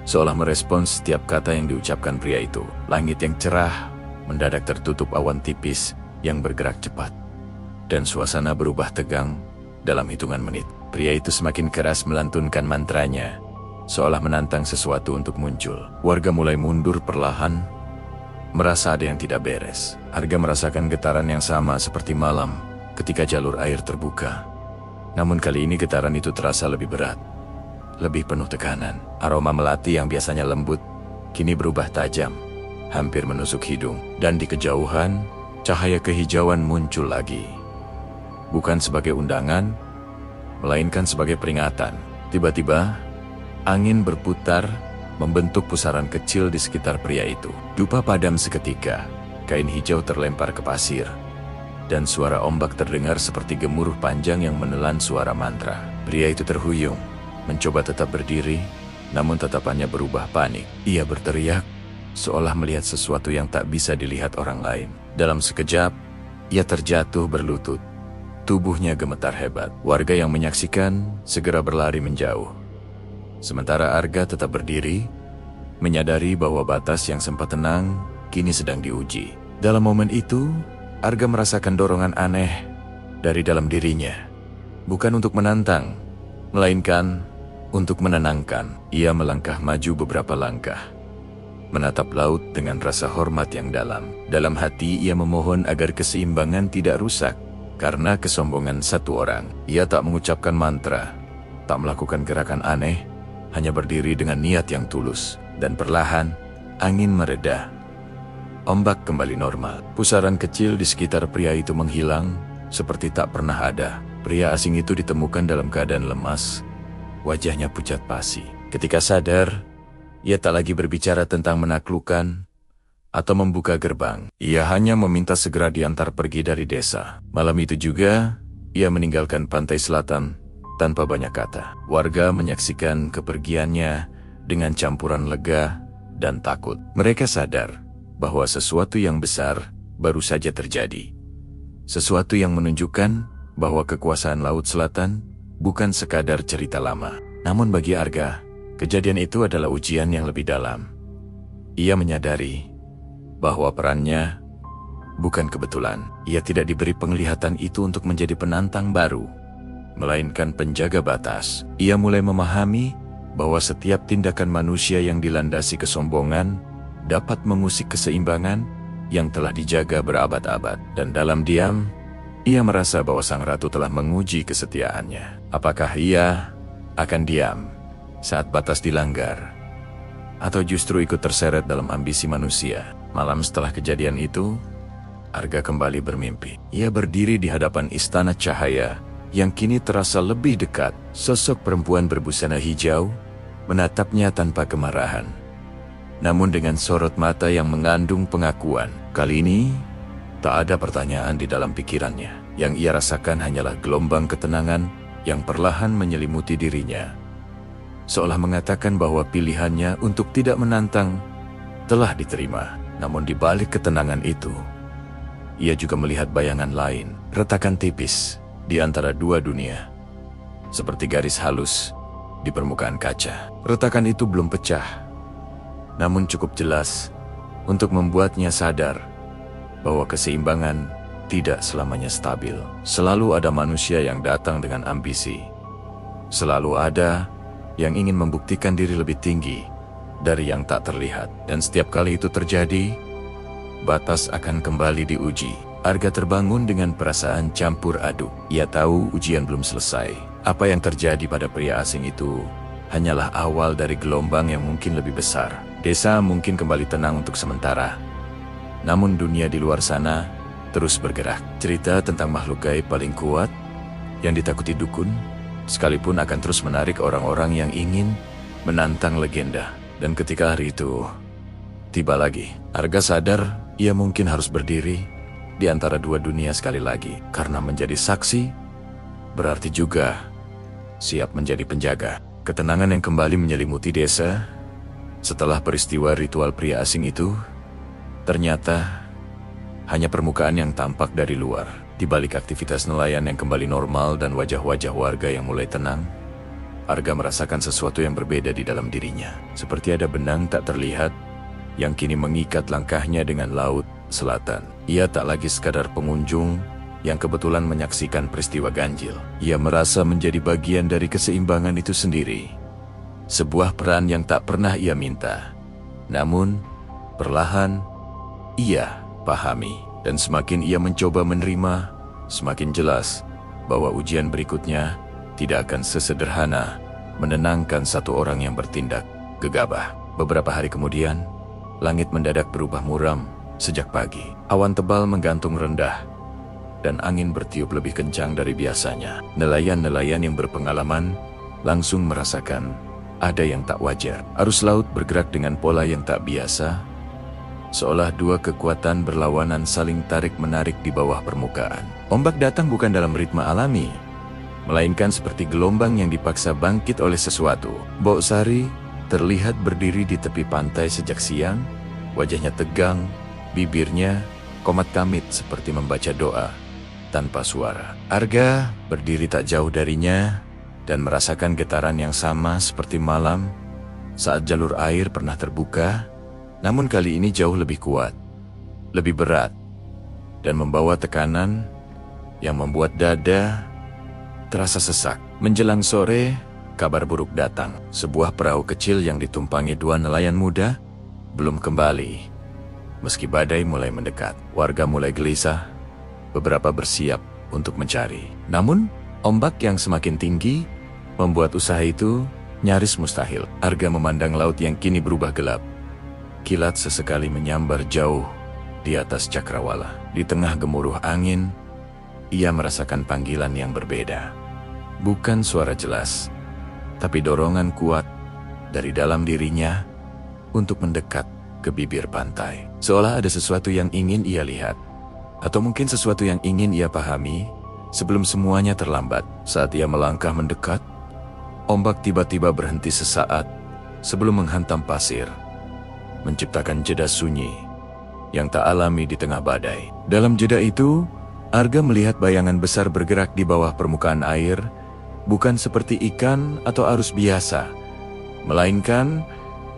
seolah merespons setiap kata yang diucapkan pria itu. Langit yang cerah mendadak tertutup awan tipis yang bergerak cepat, dan suasana berubah tegang dalam hitungan menit. Pria itu semakin keras melantunkan mantranya, seolah menantang sesuatu untuk muncul. Warga mulai mundur perlahan, merasa ada yang tidak beres. Arga merasakan getaran yang sama seperti malam ketika jalur air terbuka. Namun kali ini getaran itu terasa lebih berat, lebih penuh tekanan. Aroma melati yang biasanya lembut kini berubah tajam, hampir menusuk hidung. Dan di kejauhan, cahaya kehijauan muncul lagi. Bukan sebagai undangan, melainkan sebagai peringatan. Tiba-tiba, angin berputar, membentuk pusaran kecil di sekitar pria itu. Dupa padam seketika, kain hijau terlempar ke pasir, dan suara ombak terdengar seperti gemuruh panjang yang menelan suara mantra. Pria itu terhuyung, mencoba tetap berdiri, namun tatapannya berubah panik. Ia berteriak, seolah melihat sesuatu yang tak bisa dilihat orang lain. Dalam sekejap, ia terjatuh berlutut. Tubuhnya gemetar hebat. Warga yang menyaksikan segera berlari menjauh, Sementara Arga tetap berdiri, menyadari bahwa batas yang sempat tenang kini sedang diuji. Dalam momen itu, Arga merasakan dorongan aneh dari dalam dirinya. Bukan untuk menantang, melainkan untuk menenangkan. Ia melangkah maju beberapa langkah, menatap laut dengan rasa hormat yang dalam. Dalam hati ia memohon agar keseimbangan tidak rusak karena kesombongan satu orang. Ia tak mengucapkan mantra, tak melakukan gerakan aneh, hanya berdiri dengan niat yang tulus. Dan perlahan, angin mereda. Ombak kembali normal. Pusaran kecil di sekitar pria itu menghilang, seperti tak pernah ada. Pria asing itu ditemukan dalam keadaan lemas, wajahnya pucat pasi. Ketika sadar, ia tak lagi berbicara tentang menaklukkan atau membuka gerbang. Ia hanya meminta segera diantar pergi dari desa. Malam itu juga, ia meninggalkan pantai selatan tanpa banyak kata. Warga menyaksikan kepergiannya dengan campuran lega dan takut. Mereka sadar bahwa sesuatu yang besar baru saja terjadi. Sesuatu yang menunjukkan bahwa kekuasaan Laut Selatan bukan sekadar cerita lama. Namun bagi Arga, kejadian itu adalah ujian yang lebih dalam. Ia menyadari bahwa perannya bukan kebetulan. Ia tidak diberi penglihatan itu untuk menjadi penantang baru, melainkan penjaga batas. Ia mulai memahami bahwa setiap tindakan manusia yang dilandasi kesombongan dapat mengusik keseimbangan yang telah dijaga berabad-abad. Dan dalam diam, ia merasa bahwa sang ratu telah menguji kesetiaannya. Apakah ia akan diam saat batas dilanggar, atau justru ikut terseret dalam ambisi manusia? Malam setelah kejadian itu, Arga kembali bermimpi. Ia berdiri di hadapan istana cahaya yang kini terasa lebih dekat. Sosok perempuan berbusana hijau menatapnya tanpa kemarahan, namun dengan sorot mata yang mengandung pengakuan. Kali ini, tak ada pertanyaan di dalam pikirannya. Yang ia rasakan hanyalah gelombang ketenangan yang perlahan menyelimuti dirinya, seolah mengatakan bahwa pilihannya untuk tidak menantang telah diterima. Namun di balik ketenangan itu, ia juga melihat bayangan lain, retakan tipis di antara dua dunia, seperti garis halus di permukaan kaca. Retakan itu belum pecah, namun cukup jelas untuk membuatnya sadar bahwa keseimbangan tidak selamanya stabil. Selalu ada manusia yang datang dengan ambisi. Selalu ada yang ingin membuktikan diri lebih tinggi dari yang tak terlihat. Dan setiap kali itu terjadi, batas akan kembali diuji. Arga terbangun dengan perasaan campur aduk. Ia tahu ujian belum selesai. Apa yang terjadi pada pria asing itu hanyalah awal dari gelombang yang mungkin lebih besar. Desa mungkin kembali tenang untuk sementara, namun dunia di luar sana terus bergerak. Cerita tentang makhluk gaib paling kuat yang ditakuti dukun, sekalipun akan terus menarik orang-orang yang ingin menantang legenda. Dan ketika hari itu tiba lagi, Arga sadar ia mungkin harus berdiri di antara dua dunia sekali lagi. Karena menjadi saksi berarti juga siap menjadi penjaga. Ketenangan yang kembali menyelimuti desa setelah peristiwa ritual pria asing itu ternyata hanya permukaan yang tampak dari luar. Di balik aktivitas nelayan yang kembali normal dan wajah-wajah warga yang mulai tenang, Arga merasakan sesuatu yang berbeda di dalam dirinya. Seperti ada benang tak terlihat yang kini mengikat langkahnya dengan Laut Selatan. Ia tak lagi sekadar pengunjung yang kebetulan menyaksikan peristiwa ganjil. Ia merasa menjadi bagian dari keseimbangan itu sendiri. Sebuah peran yang tak pernah ia minta. Namun, perlahan ia pahami. Dan semakin ia mencoba menerima, semakin jelas bahwa ujian berikutnya tidak akan sesederhana menenangkan satu orang yang bertindak gegabah. Beberapa hari kemudian, langit mendadak berubah muram sejak pagi. Awan tebal menggantung rendah, dan angin bertiup lebih kencang dari biasanya. Nelayan-nelayan yang berpengalaman langsung merasakan ada yang tak wajar. Arus laut bergerak dengan pola yang tak biasa, seolah dua kekuatan berlawanan saling tarik-menarik di bawah permukaan. Ombak datang bukan dalam ritme alami, melainkan seperti gelombang yang dipaksa bangkit oleh sesuatu. Mbok Sari terlihat berdiri di tepi pantai sejak siang, wajahnya tegang, bibirnya komat kamit seperti membaca doa tanpa suara. Arga berdiri tak jauh darinya, dan merasakan getaran yang sama seperti malam saat jalur air pernah terbuka, namun kali ini jauh lebih kuat, lebih berat, dan membawa tekanan yang membuat dada terasa sesak. Menjelang sore, kabar buruk datang. Sebuah perahu kecil yang ditumpangi 2 nelayan muda belum kembali. Meski badai mulai mendekat, warga mulai gelisah, beberapa bersiap untuk mencari. Namun, ombak yang semakin tinggi membuat usaha itu nyaris mustahil. Arga memandang laut yang kini berubah gelap. Kilat sesekali menyambar jauh di atas cakrawala. Di tengah gemuruh angin, ia merasakan panggilan yang berbeda. Bukan suara jelas, tapi dorongan kuat dari dalam dirinya untuk mendekat ke bibir pantai. Seolah ada sesuatu yang ingin ia lihat, atau mungkin sesuatu yang ingin ia pahami sebelum semuanya terlambat. Saat ia melangkah mendekat, ombak tiba-tiba berhenti sesaat sebelum menghantam pasir, menciptakan jeda sunyi yang tak alami di tengah badai. Dalam jeda itu, Arga melihat bayangan besar bergerak di bawah permukaan air, bukan seperti ikan atau arus biasa, melainkan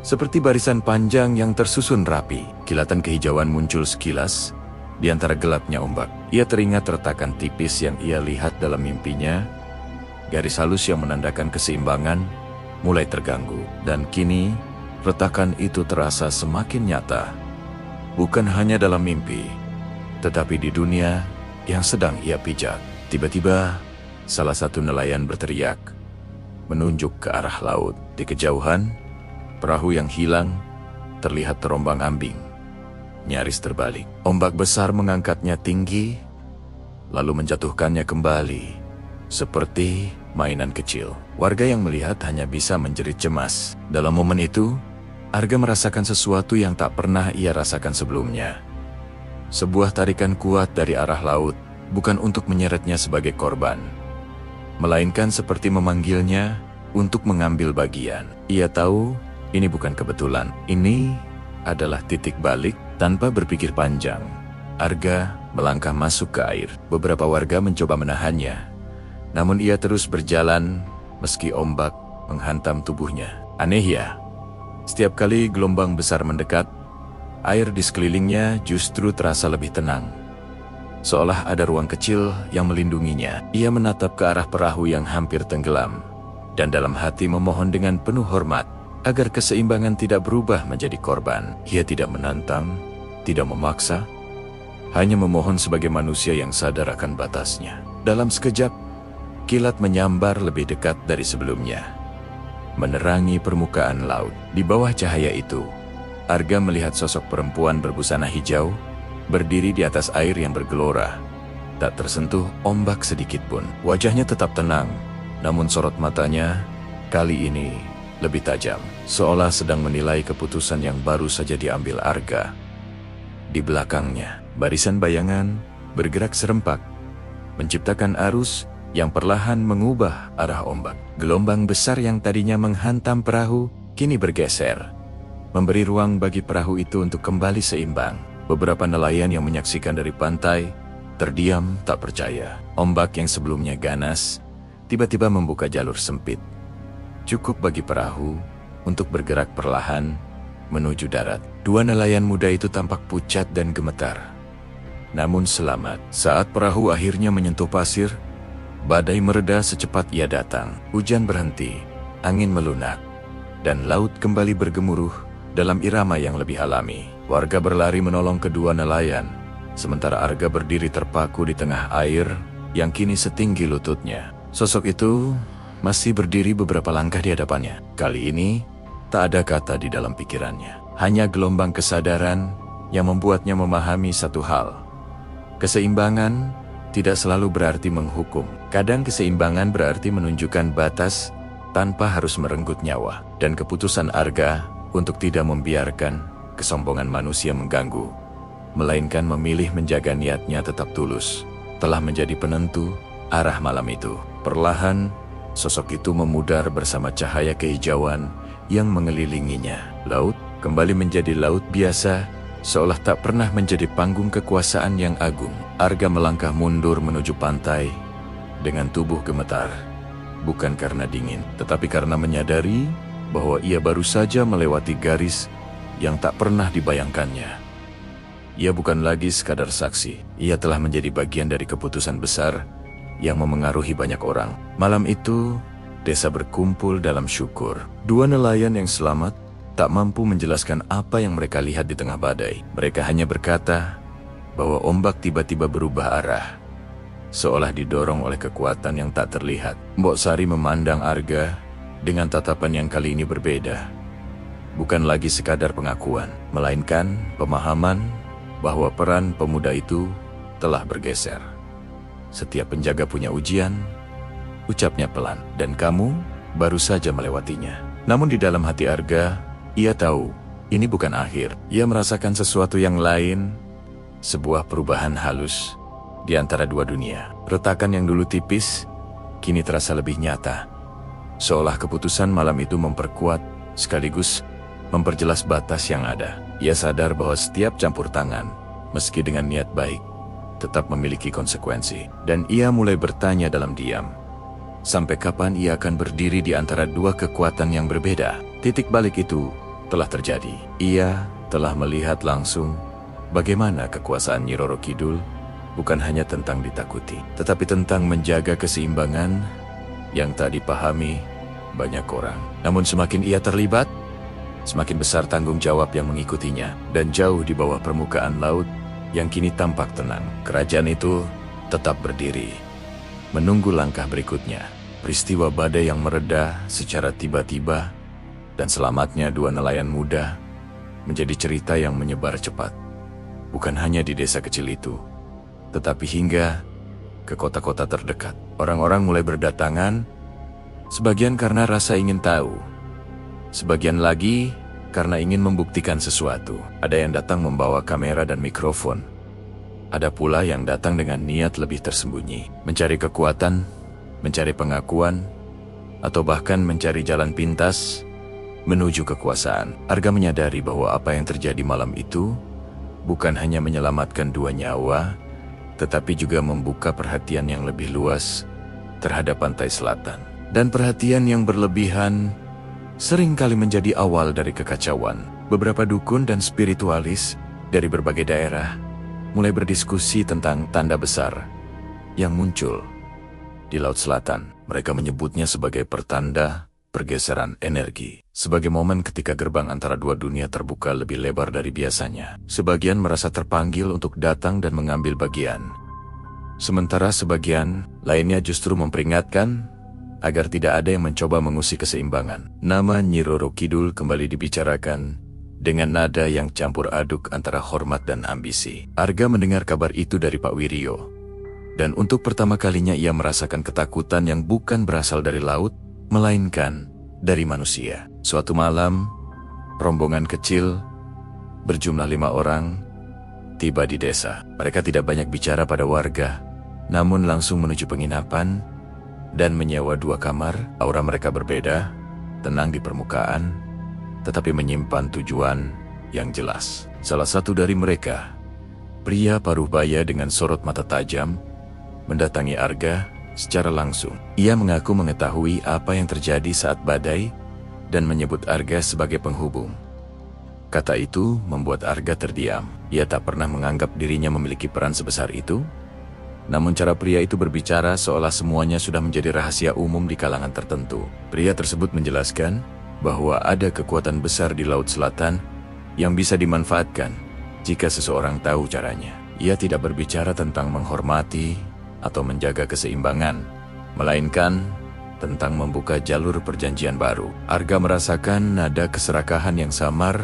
seperti barisan panjang yang tersusun rapi. Kilatan kehijauan muncul sekilas di antara gelapnya ombak. Ia teringat retakan tipis yang ia lihat dalam mimpinya. Garis halus yang menandakan keseimbangan mulai terganggu, dan kini retakan itu terasa semakin nyata. Bukan hanya dalam mimpi, tetapi di dunia yang sedang ia pijak. Tiba-tiba, salah satu nelayan berteriak, menunjuk ke arah laut. Di kejauhan, perahu yang hilang terlihat terombang-ambing, nyaris terbalik. Ombak besar mengangkatnya tinggi, lalu menjatuhkannya kembali, seperti mainan kecil. Warga yang melihat hanya bisa menjerit cemas. Dalam momen itu, Arga merasakan sesuatu yang tak pernah ia rasakan sebelumnya. Sebuah tarikan kuat dari arah laut, bukan untuk menyeretnya sebagai korban, melainkan seperti memanggilnya untuk mengambil bagian. Ia tahu ini bukan kebetulan. Ini adalah titik balik. Tanpa berpikir panjang, Arga melangkah masuk ke air. Beberapa warga mencoba menahannya, namun ia terus berjalan meski ombak menghantam tubuhnya. Aneh ya, setiap kali gelombang besar mendekat, air di sekelilingnya justru terasa lebih tenang. Seolah ada ruang kecil yang melindunginya. Ia menatap ke arah perahu yang hampir tenggelam, dan dalam hati memohon dengan penuh hormat agar keseimbangan tidak berubah menjadi korban. Ia tidak menantang, tidak memaksa, hanya memohon sebagai manusia yang sadar akan batasnya. Dalam sekejap, kilat menyambar lebih dekat dari sebelumnya, menerangi permukaan laut. Di bawah cahaya itu, Arga melihat sosok perempuan berbusana hijau, berdiri di atas air yang bergelora, tak tersentuh ombak sedikit pun. Wajahnya tetap tenang, namun sorot matanya kali ini lebih tajam, seolah sedang menilai keputusan yang baru saja diambil Arga. Di belakangnya, barisan bayangan bergerak serempak, menciptakan arus yang perlahan mengubah arah ombak. Gelombang besar yang tadinya menghantam perahu, kini bergeser, memberi ruang bagi perahu itu untuk kembali seimbang. Beberapa nelayan yang menyaksikan dari pantai terdiam tak percaya. Ombak yang sebelumnya ganas, tiba-tiba membuka jalur sempit, cukup bagi perahu untuk bergerak perlahan menuju darat. 2 nelayan muda itu tampak pucat dan gemetar, namun selamat. Saat perahu akhirnya menyentuh pasir, badai mereda secepat ia datang. Hujan berhenti, angin melunak, dan laut kembali bergemuruh dalam irama yang lebih alami. Warga berlari menolong kedua nelayan, sementara Arga berdiri terpaku di tengah air yang kini setinggi lututnya. Sosok itu masih berdiri beberapa langkah di hadapannya. Kali ini, tak ada kata di dalam pikirannya. Hanya gelombang kesadaran yang membuatnya memahami satu hal. Keseimbangan tidak selalu berarti menghukum. Kadang keseimbangan berarti menunjukkan batas tanpa harus merenggut nyawa. Dan keputusan Arga untuk tidak membiarkan kesombongan manusia mengganggu, melainkan memilih menjaga niatnya tetap tulus, telah menjadi penentu arah malam itu. Perlahan, sosok itu memudar bersama cahaya kehijauan yang mengelilinginya. Laut kembali menjadi laut biasa, seolah tak pernah menjadi panggung kekuasaan yang agung. Arga melangkah mundur menuju pantai dengan tubuh gemetar bukan karena dingin, tetapi karena menyadari bahwa ia baru saja melewati garis yang tak pernah dibayangkannya. Ia bukan lagi sekadar saksi, ia telah menjadi bagian dari keputusan besar yang memengaruhi banyak orang. Malam itu, desa berkumpul dalam syukur. Dua nelayan yang selamat tak mampu menjelaskan apa yang mereka lihat di tengah badai. Mereka hanya berkata bahwa ombak tiba-tiba berubah arah, seolah didorong oleh kekuatan yang tak terlihat. Mbok Sari memandang Arga dengan tatapan yang kali ini berbeda. Bukan lagi sekadar pengakuan, melainkan pemahaman bahwa peran pemuda itu telah bergeser. Setiap penjaga punya ujian, ucapnya pelan, dan kamu baru saja melewatinya. Namun di dalam hati Arga, ia tahu ini bukan akhir. Ia merasakan sesuatu yang lain, sebuah perubahan halus di antara dua dunia. Retakan yang dulu tipis, kini terasa lebih nyata. Seolah keputusan malam itu memperkuat, sekaligus memperjelas batas yang ada. Ia sadar bahwa setiap campur tangan, meski dengan niat baik, tetap memiliki konsekuensi. Dan ia mulai bertanya dalam diam, sampai kapan ia akan berdiri di antara dua kekuatan yang berbeda? Titik balik itu telah terjadi. Ia telah melihat langsung bagaimana kekuasaan Nyi Roro Kidul bukan hanya tentang ditakuti, tetapi tentang menjaga keseimbangan yang tak dipahami banyak orang. Namun semakin ia terlibat, semakin besar tanggung jawab yang mengikutinya. Dan jauh di bawah permukaan laut yang kini tampak tenang, kerajaan itu tetap berdiri, menunggu langkah berikutnya. Peristiwa badai yang mereda secara tiba-tiba dan selamatnya dua nelayan muda menjadi cerita yang menyebar cepat. Bukan hanya di desa kecil itu, tetapi hingga ke kota-kota terdekat. Orang-orang mulai berdatangan, sebagian karena rasa ingin tahu, sebagian lagi karena ingin membuktikan sesuatu. Ada yang datang membawa kamera dan mikrofon. Ada pula yang datang dengan niat lebih tersembunyi, mencari kekuatan, mencari pengakuan, atau bahkan mencari jalan pintas menuju kekuasaan. Arga menyadari bahwa apa yang terjadi malam itu bukan hanya menyelamatkan dua nyawa, tetapi juga membuka perhatian yang lebih luas terhadap pantai selatan. Dan perhatian yang berlebihan seringkali menjadi awal dari kekacauan. Beberapa dukun dan spiritualis dari berbagai daerah mulai berdiskusi tentang tanda besar yang muncul di Laut Selatan. Mereka menyebutnya sebagai pertanda pergeseran energi, sebagai momen ketika gerbang antara dua dunia terbuka lebih lebar dari biasanya. Sebagian merasa terpanggil untuk datang dan mengambil bagian, sementara sebagian lainnya justru memperingatkan agar tidak ada yang mencoba mengusik keseimbangan. Nama Nyi Roro Kidul kembali dibicarakan dengan nada yang campur aduk antara hormat dan ambisi. Arga mendengar kabar itu dari Pak Wiryo, dan untuk pertama kalinya ia merasakan ketakutan yang bukan berasal dari laut, melainkan dari manusia. Suatu malam, rombongan kecil berjumlah 5 orang tiba di desa. Mereka tidak banyak bicara pada warga, namun langsung menuju penginapan dan menyewa 2 kamar. Aura mereka berbeda, tenang di permukaan, tetapi menyimpan tujuan yang jelas. Salah satu dari mereka, pria paruh baya dengan sorot mata tajam, mendatangi Arga secara langsung. Ia mengaku mengetahui apa yang terjadi saat badai dan menyebut Arga sebagai penghubung. Kata itu membuat Arga terdiam. Ia tak pernah menganggap dirinya memiliki peran sebesar itu. Namun cara pria itu berbicara seolah semuanya sudah menjadi rahasia umum di kalangan tertentu. Pria tersebut menjelaskan bahwa ada kekuatan besar di Laut Selatan yang bisa dimanfaatkan jika seseorang tahu caranya. Ia tidak berbicara tentang menghormati atau menjaga keseimbangan, melainkan tentang membuka jalur perjanjian baru. Arga merasakan nada keserakahan yang samar,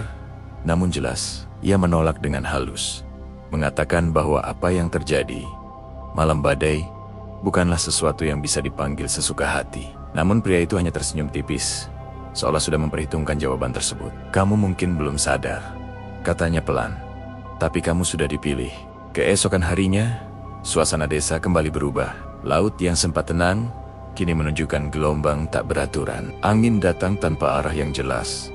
namun jelas. Ia menolak dengan halus, mengatakan bahwa apa yang terjadi malam badai bukanlah sesuatu yang bisa dipanggil sesuka hati. Namun pria itu hanya tersenyum tipis, seolah sudah memperhitungkan jawaban tersebut. Kamu mungkin belum sadar, katanya pelan, tapi kamu sudah dipilih. Keesokan harinya, suasana desa kembali berubah. Laut yang sempat tenang, kini menunjukkan gelombang tak beraturan. Angin datang tanpa arah yang jelas,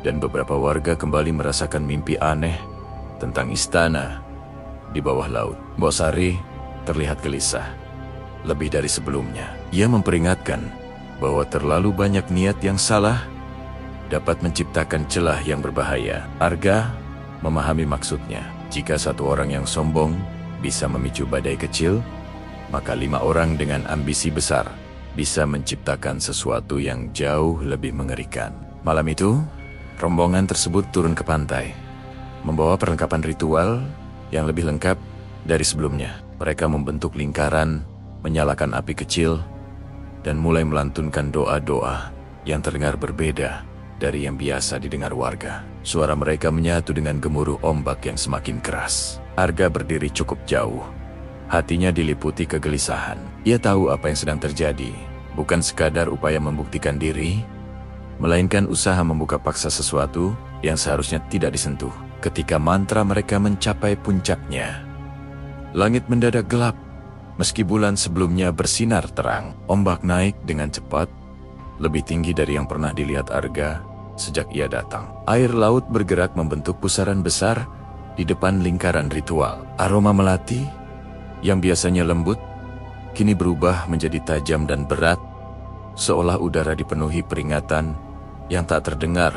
dan beberapa warga kembali merasakan mimpi aneh tentang istana di bawah laut. Mbok Sari terlihat gelisah, lebih dari sebelumnya. Ia memperingatkan bahwa terlalu banyak niat yang salah dapat menciptakan celah yang berbahaya. Arga memahami maksudnya. Jika satu orang yang sombong bisa memicu badai kecil, maka 5 orang dengan ambisi besar bisa menciptakan sesuatu yang jauh lebih mengerikan. Malam itu, rombongan tersebut turun ke pantai, membawa perlengkapan ritual yang lebih lengkap dari sebelumnya. Mereka membentuk lingkaran, menyalakan api kecil, dan mulai melantunkan doa-doa yang terdengar berbeda dari yang biasa didengar warga. Suara mereka menyatu dengan gemuruh ombak yang semakin keras. Arga berdiri cukup jauh. Hatinya diliputi kegelisahan. Ia tahu apa yang sedang terjadi. Bukan sekadar upaya membuktikan diri, melainkan usaha membuka paksa sesuatu yang seharusnya tidak disentuh. Ketika mantra mereka mencapai puncaknya, langit mendadak gelap. Meski bulan sebelumnya bersinar terang, ombak naik dengan cepat, lebih tinggi dari yang pernah dilihat Arga sejak ia datang. Air laut bergerak membentuk pusaran besar di depan lingkaran ritual. Aroma melati yang biasanya lembut, kini berubah menjadi tajam dan berat, seolah udara dipenuhi peringatan yang tak terdengar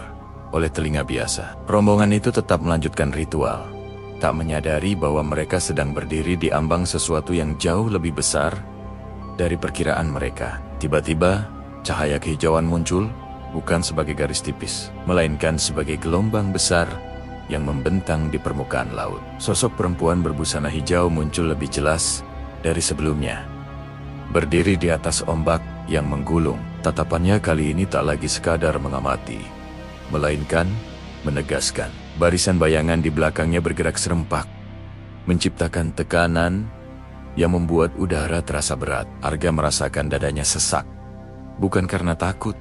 oleh telinga biasa. Rombongan itu tetap melanjutkan ritual, tak menyadari bahwa mereka sedang berdiri di ambang sesuatu yang jauh lebih besar dari perkiraan mereka. Tiba-tiba, cahaya kehijauan muncul, bukan sebagai garis tipis, melainkan sebagai gelombang besar yang membentang di permukaan laut. Sosok perempuan berbusana hijau muncul lebih jelas dari sebelumnya. Berdiri di atas ombak yang menggulung, tatapannya kali ini tak lagi sekadar mengamati, melainkan menegaskan. Barisan bayangan di belakangnya bergerak serempak, menciptakan tekanan yang membuat udara terasa berat. Arga merasakan dadanya sesak, bukan karena takut,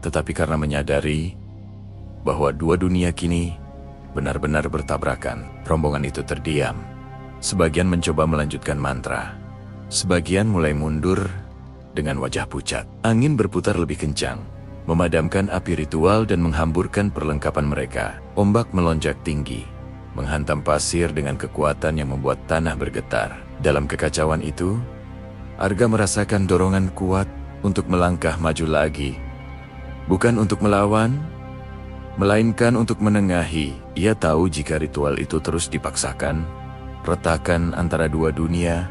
tetapi karena menyadari bahwa dua dunia kini benar-benar bertabrakan. Rombongan itu terdiam. Sebagian mencoba melanjutkan mantra, sebagian mulai mundur dengan wajah pucat. Angin berputar lebih kencang, memadamkan api ritual dan menghamburkan perlengkapan mereka. Ombak melonjak tinggi, menghantam pasir dengan kekuatan yang membuat tanah bergetar. Dalam kekacauan itu, Arga merasakan dorongan kuat untuk melangkah maju lagi. Bukan untuk melawan, melainkan untuk menengahi. Ia tahu jika ritual itu terus dipaksakan, retakan antara dua dunia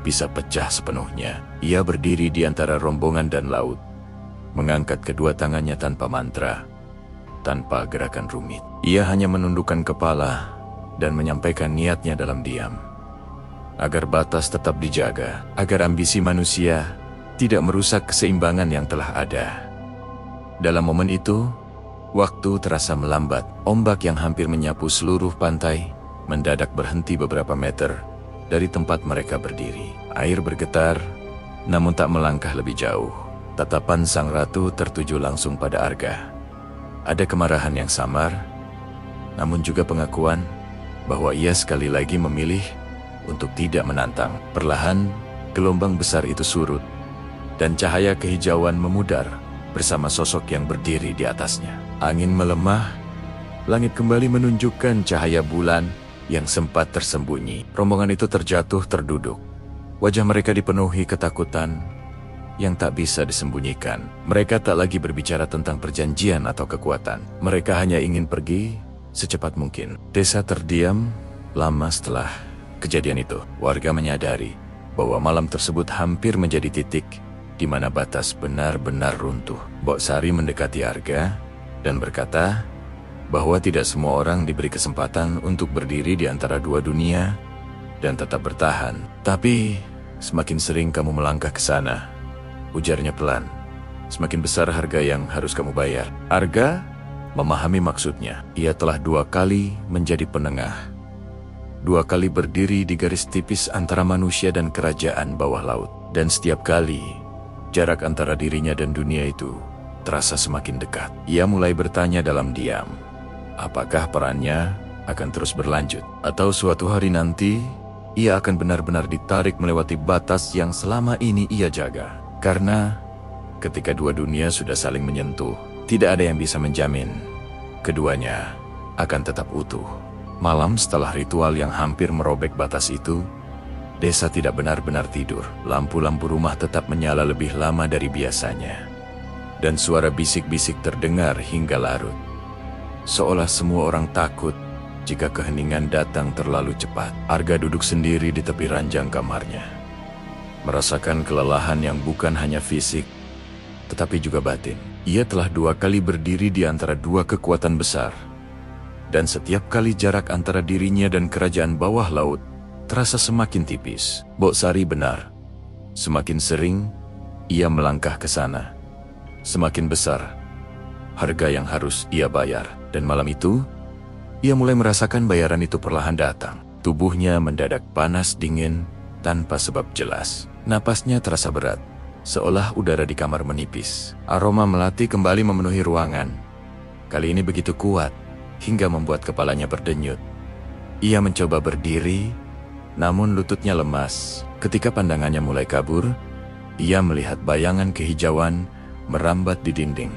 bisa pecah sepenuhnya. Ia berdiri di antara rombongan dan laut, mengangkat kedua tangannya tanpa mantra, tanpa gerakan rumit. Ia hanya menundukkan kepala dan menyampaikan niatnya dalam diam, agar batas tetap dijaga, agar ambisi manusia tidak merusak keseimbangan yang telah ada. Dalam momen itu, waktu terasa melambat. Ombak yang hampir menyapu seluruh pantai mendadak berhenti beberapa meter dari tempat mereka berdiri. Air bergetar, namun tak melangkah lebih jauh. Tatapan sang ratu tertuju langsung pada Arga. Ada kemarahan yang samar, namun juga pengakuan bahwa ia sekali lagi memilih untuk tidak menantang. Perlahan, gelombang besar itu surut, dan cahaya kehijauan memudar bersama sosok yang berdiri di atasnya. Angin melemah, langit kembali menunjukkan cahaya bulan yang sempat tersembunyi. Rombongan itu terjatuh terduduk. Wajah mereka dipenuhi ketakutan yang tak bisa disembunyikan. Mereka tak lagi berbicara tentang perjanjian atau kekuatan. Mereka hanya ingin pergi secepat mungkin. Desa terdiam lama setelah kejadian itu. Warga menyadari bahwa malam tersebut hampir menjadi titik di mana batas benar-benar runtuh. Mbok Sari mendekati Arga dan berkata bahwa tidak semua orang diberi kesempatan untuk berdiri di antara dua dunia dan tetap bertahan. Tapi semakin sering kamu melangkah ke sana, ujarnya pelan, semakin besar harga yang harus kamu bayar. Arga memahami maksudnya. Ia telah 2 kali menjadi penengah, 2 kali berdiri di garis tipis antara manusia dan kerajaan bawah laut. Dan setiap kali, jarak antara dirinya dan dunia itu terasa semakin dekat. Ia mulai bertanya dalam diam, apakah perannya akan terus berlanjut? Atau suatu hari nanti, ia akan benar-benar ditarik melewati batas yang selama ini ia jaga? Karena ketika dua dunia sudah saling menyentuh, tidak ada yang bisa menjamin keduanya akan tetap utuh. Malam setelah ritual yang hampir merobek batas itu, Desa tidak benar-benar tidur. Lampu-lampu rumah tetap menyala lebih lama dari biasanya. Dan suara bisik-bisik terdengar hingga larut. Seolah semua orang takut jika keheningan datang terlalu cepat. Arga duduk sendiri di tepi ranjang kamarnya. Merasakan kelelahan yang bukan hanya fisik, tetapi juga batin. Ia telah 2 kali berdiri di antara 2 kekuatan besar. Dan setiap kali jarak antara dirinya dan kerajaan bawah laut terasa semakin tipis. Bok Sari benar. Semakin sering ia melangkah ke sana, semakin besar harga yang harus ia bayar. Dan malam itu, ia mulai merasakan bayaran itu perlahan datang. Tubuhnya mendadak panas dingin tanpa sebab jelas. Napasnya terasa berat, seolah udara di kamar menipis. Aroma melati kembali memenuhi ruangan. Kali ini begitu kuat, hingga membuat kepalanya berdenyut. Ia mencoba berdiri, namun lututnya lemas. Ketika pandangannya mulai kabur, ia melihat bayangan kehijauan merambat di dinding,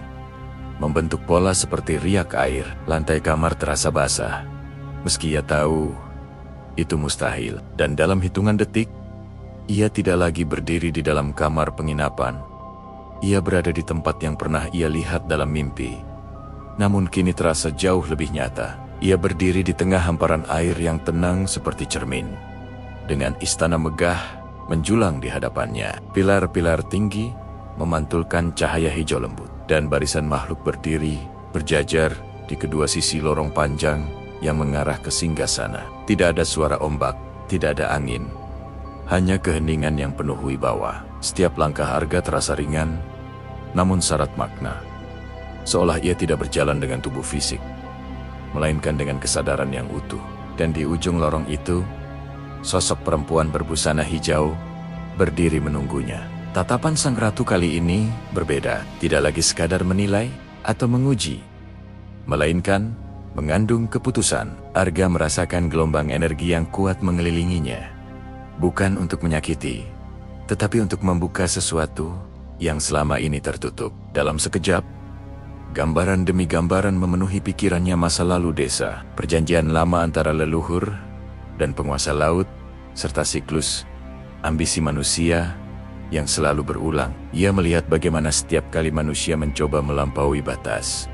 membentuk pola seperti riak air. Lantai kamar terasa basah, meski ia tahu itu mustahil. Dan dalam hitungan detik, ia tidak lagi berdiri di dalam kamar penginapan. Ia berada di tempat yang pernah ia lihat dalam mimpi, namun kini terasa jauh lebih nyata. Ia berdiri di tengah hamparan air yang tenang seperti cermin, dengan istana megah menjulang di hadapannya. Pilar-pilar tinggi memantulkan cahaya hijau lembut, dan barisan makhluk berdiri berjajar di kedua sisi lorong panjang yang mengarah ke singgasana. Tidak ada suara ombak, tidak ada angin, hanya keheningan yang penuh wibawa. Setiap langkah Arga terasa ringan, namun syarat makna. Seolah ia tidak berjalan dengan tubuh fisik, melainkan dengan kesadaran yang utuh. Dan di ujung lorong itu, sosok perempuan berbusana hijau berdiri menunggunya. Tatapan sang ratu kali ini berbeda, tidak lagi sekadar menilai atau menguji, melainkan mengandung keputusan. Arga merasakan gelombang energi yang kuat mengelilinginya, bukan untuk menyakiti, tetapi untuk membuka sesuatu yang selama ini tertutup. Dalam sekejap, gambaran demi gambaran memenuhi pikirannya. Masa lalu desa, perjanjian lama antara leluhur dan penguasa laut, serta siklus ambisi manusia yang selalu berulang. Ia melihat bagaimana setiap kali manusia mencoba melampaui batas,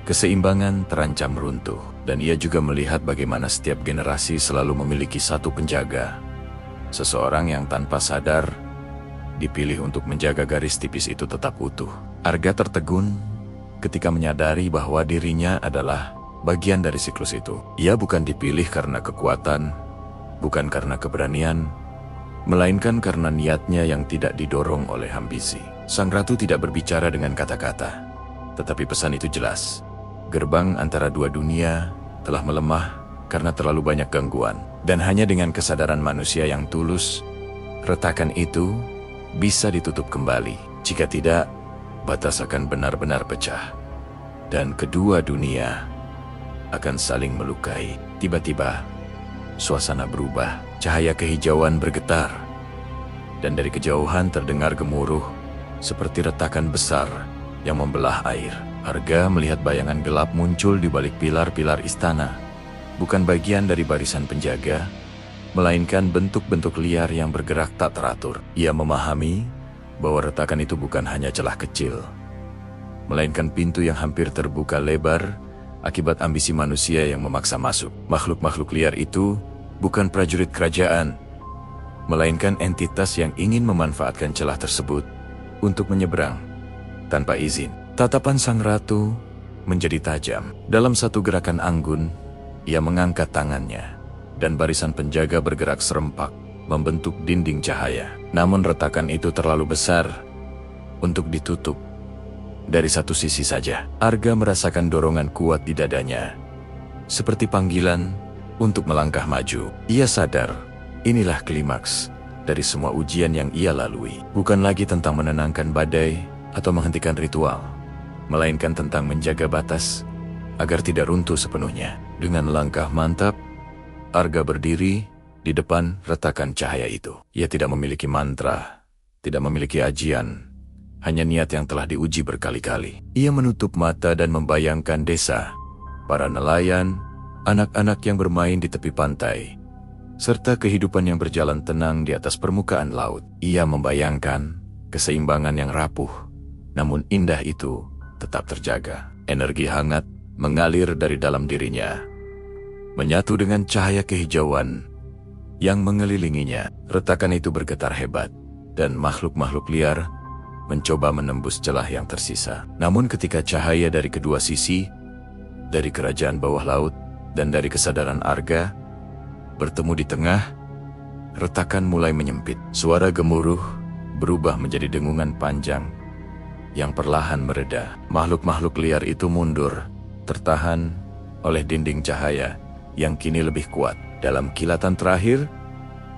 keseimbangan terancam runtuh. Dan ia juga melihat bagaimana setiap generasi selalu memiliki satu penjaga, seseorang yang tanpa sadar dipilih untuk menjaga garis tipis itu tetap utuh. Arga tertegun ketika menyadari bahwa dirinya adalah bagian dari siklus itu. Ia bukan dipilih karena kekuatan, bukan karena keberanian, melainkan karena niatnya yang tidak didorong oleh ambisi. Sang ratu tidak berbicara dengan kata-kata, tetapi pesan itu jelas. Gerbang antara 2 dunia telah melemah karena terlalu banyak gangguan. Dan hanya dengan kesadaran manusia yang tulus, retakan itu bisa ditutup kembali. Jika tidak, batas akan benar-benar pecah, dan kedua dunia akan saling melukai. Tiba-tiba, suasana berubah. Cahaya kehijauan bergetar, dan dari kejauhan terdengar gemuruh seperti retakan besar yang membelah air. Arga melihat bayangan gelap muncul di balik pilar-pilar istana. Bukan bagian dari barisan penjaga, melainkan bentuk-bentuk liar yang bergerak tak teratur. Ia memahami bahwa retakan itu bukan hanya celah kecil, melainkan pintu yang hampir terbuka lebar akibat ambisi manusia yang memaksa masuk. Makhluk-makhluk liar itu bukan prajurit kerajaan, melainkan entitas yang ingin memanfaatkan celah tersebut untuk menyeberang tanpa izin. Tatapan sang ratu menjadi tajam. Dalam satu gerakan anggun, ia mengangkat tangannya, dan barisan penjaga bergerak serempak, membentuk dinding cahaya. Namun retakan itu terlalu besar untuk ditutup dari satu sisi saja. Arga merasakan dorongan kuat di dadanya, seperti panggilan untuk melangkah maju. Ia sadar, inilah klimaks dari semua ujian yang ia lalui. Bukan lagi tentang menenangkan badai atau menghentikan ritual, melainkan tentang menjaga batas agar tidak runtuh sepenuhnya. Dengan langkah mantap, Arga berdiri di depan retakan cahaya itu. Ia tidak memiliki mantra, tidak memiliki ajian, hanya niat yang telah diuji berkali-kali. Ia menutup mata dan membayangkan desa, para nelayan, anak-anak yang bermain di tepi pantai, serta kehidupan yang berjalan tenang di atas permukaan laut. Ia membayangkan keseimbangan yang rapuh, namun indah itu tetap terjaga. Energi hangat mengalir dari dalam dirinya, menyatu dengan cahaya kehijauan yang mengelilinginya. Retakan itu bergetar hebat, dan makhluk-makhluk liar mencoba menembus celah yang tersisa. Namun ketika cahaya dari kedua sisi, dari kerajaan bawah laut dan dari kesadaran Arga, bertemu di tengah, retakan mulai menyempit. Suara gemuruh berubah menjadi dengungan panjang yang perlahan mereda. Makhluk-makhluk liar itu mundur, tertahan oleh dinding cahaya yang kini lebih kuat. Dalam kilatan terakhir,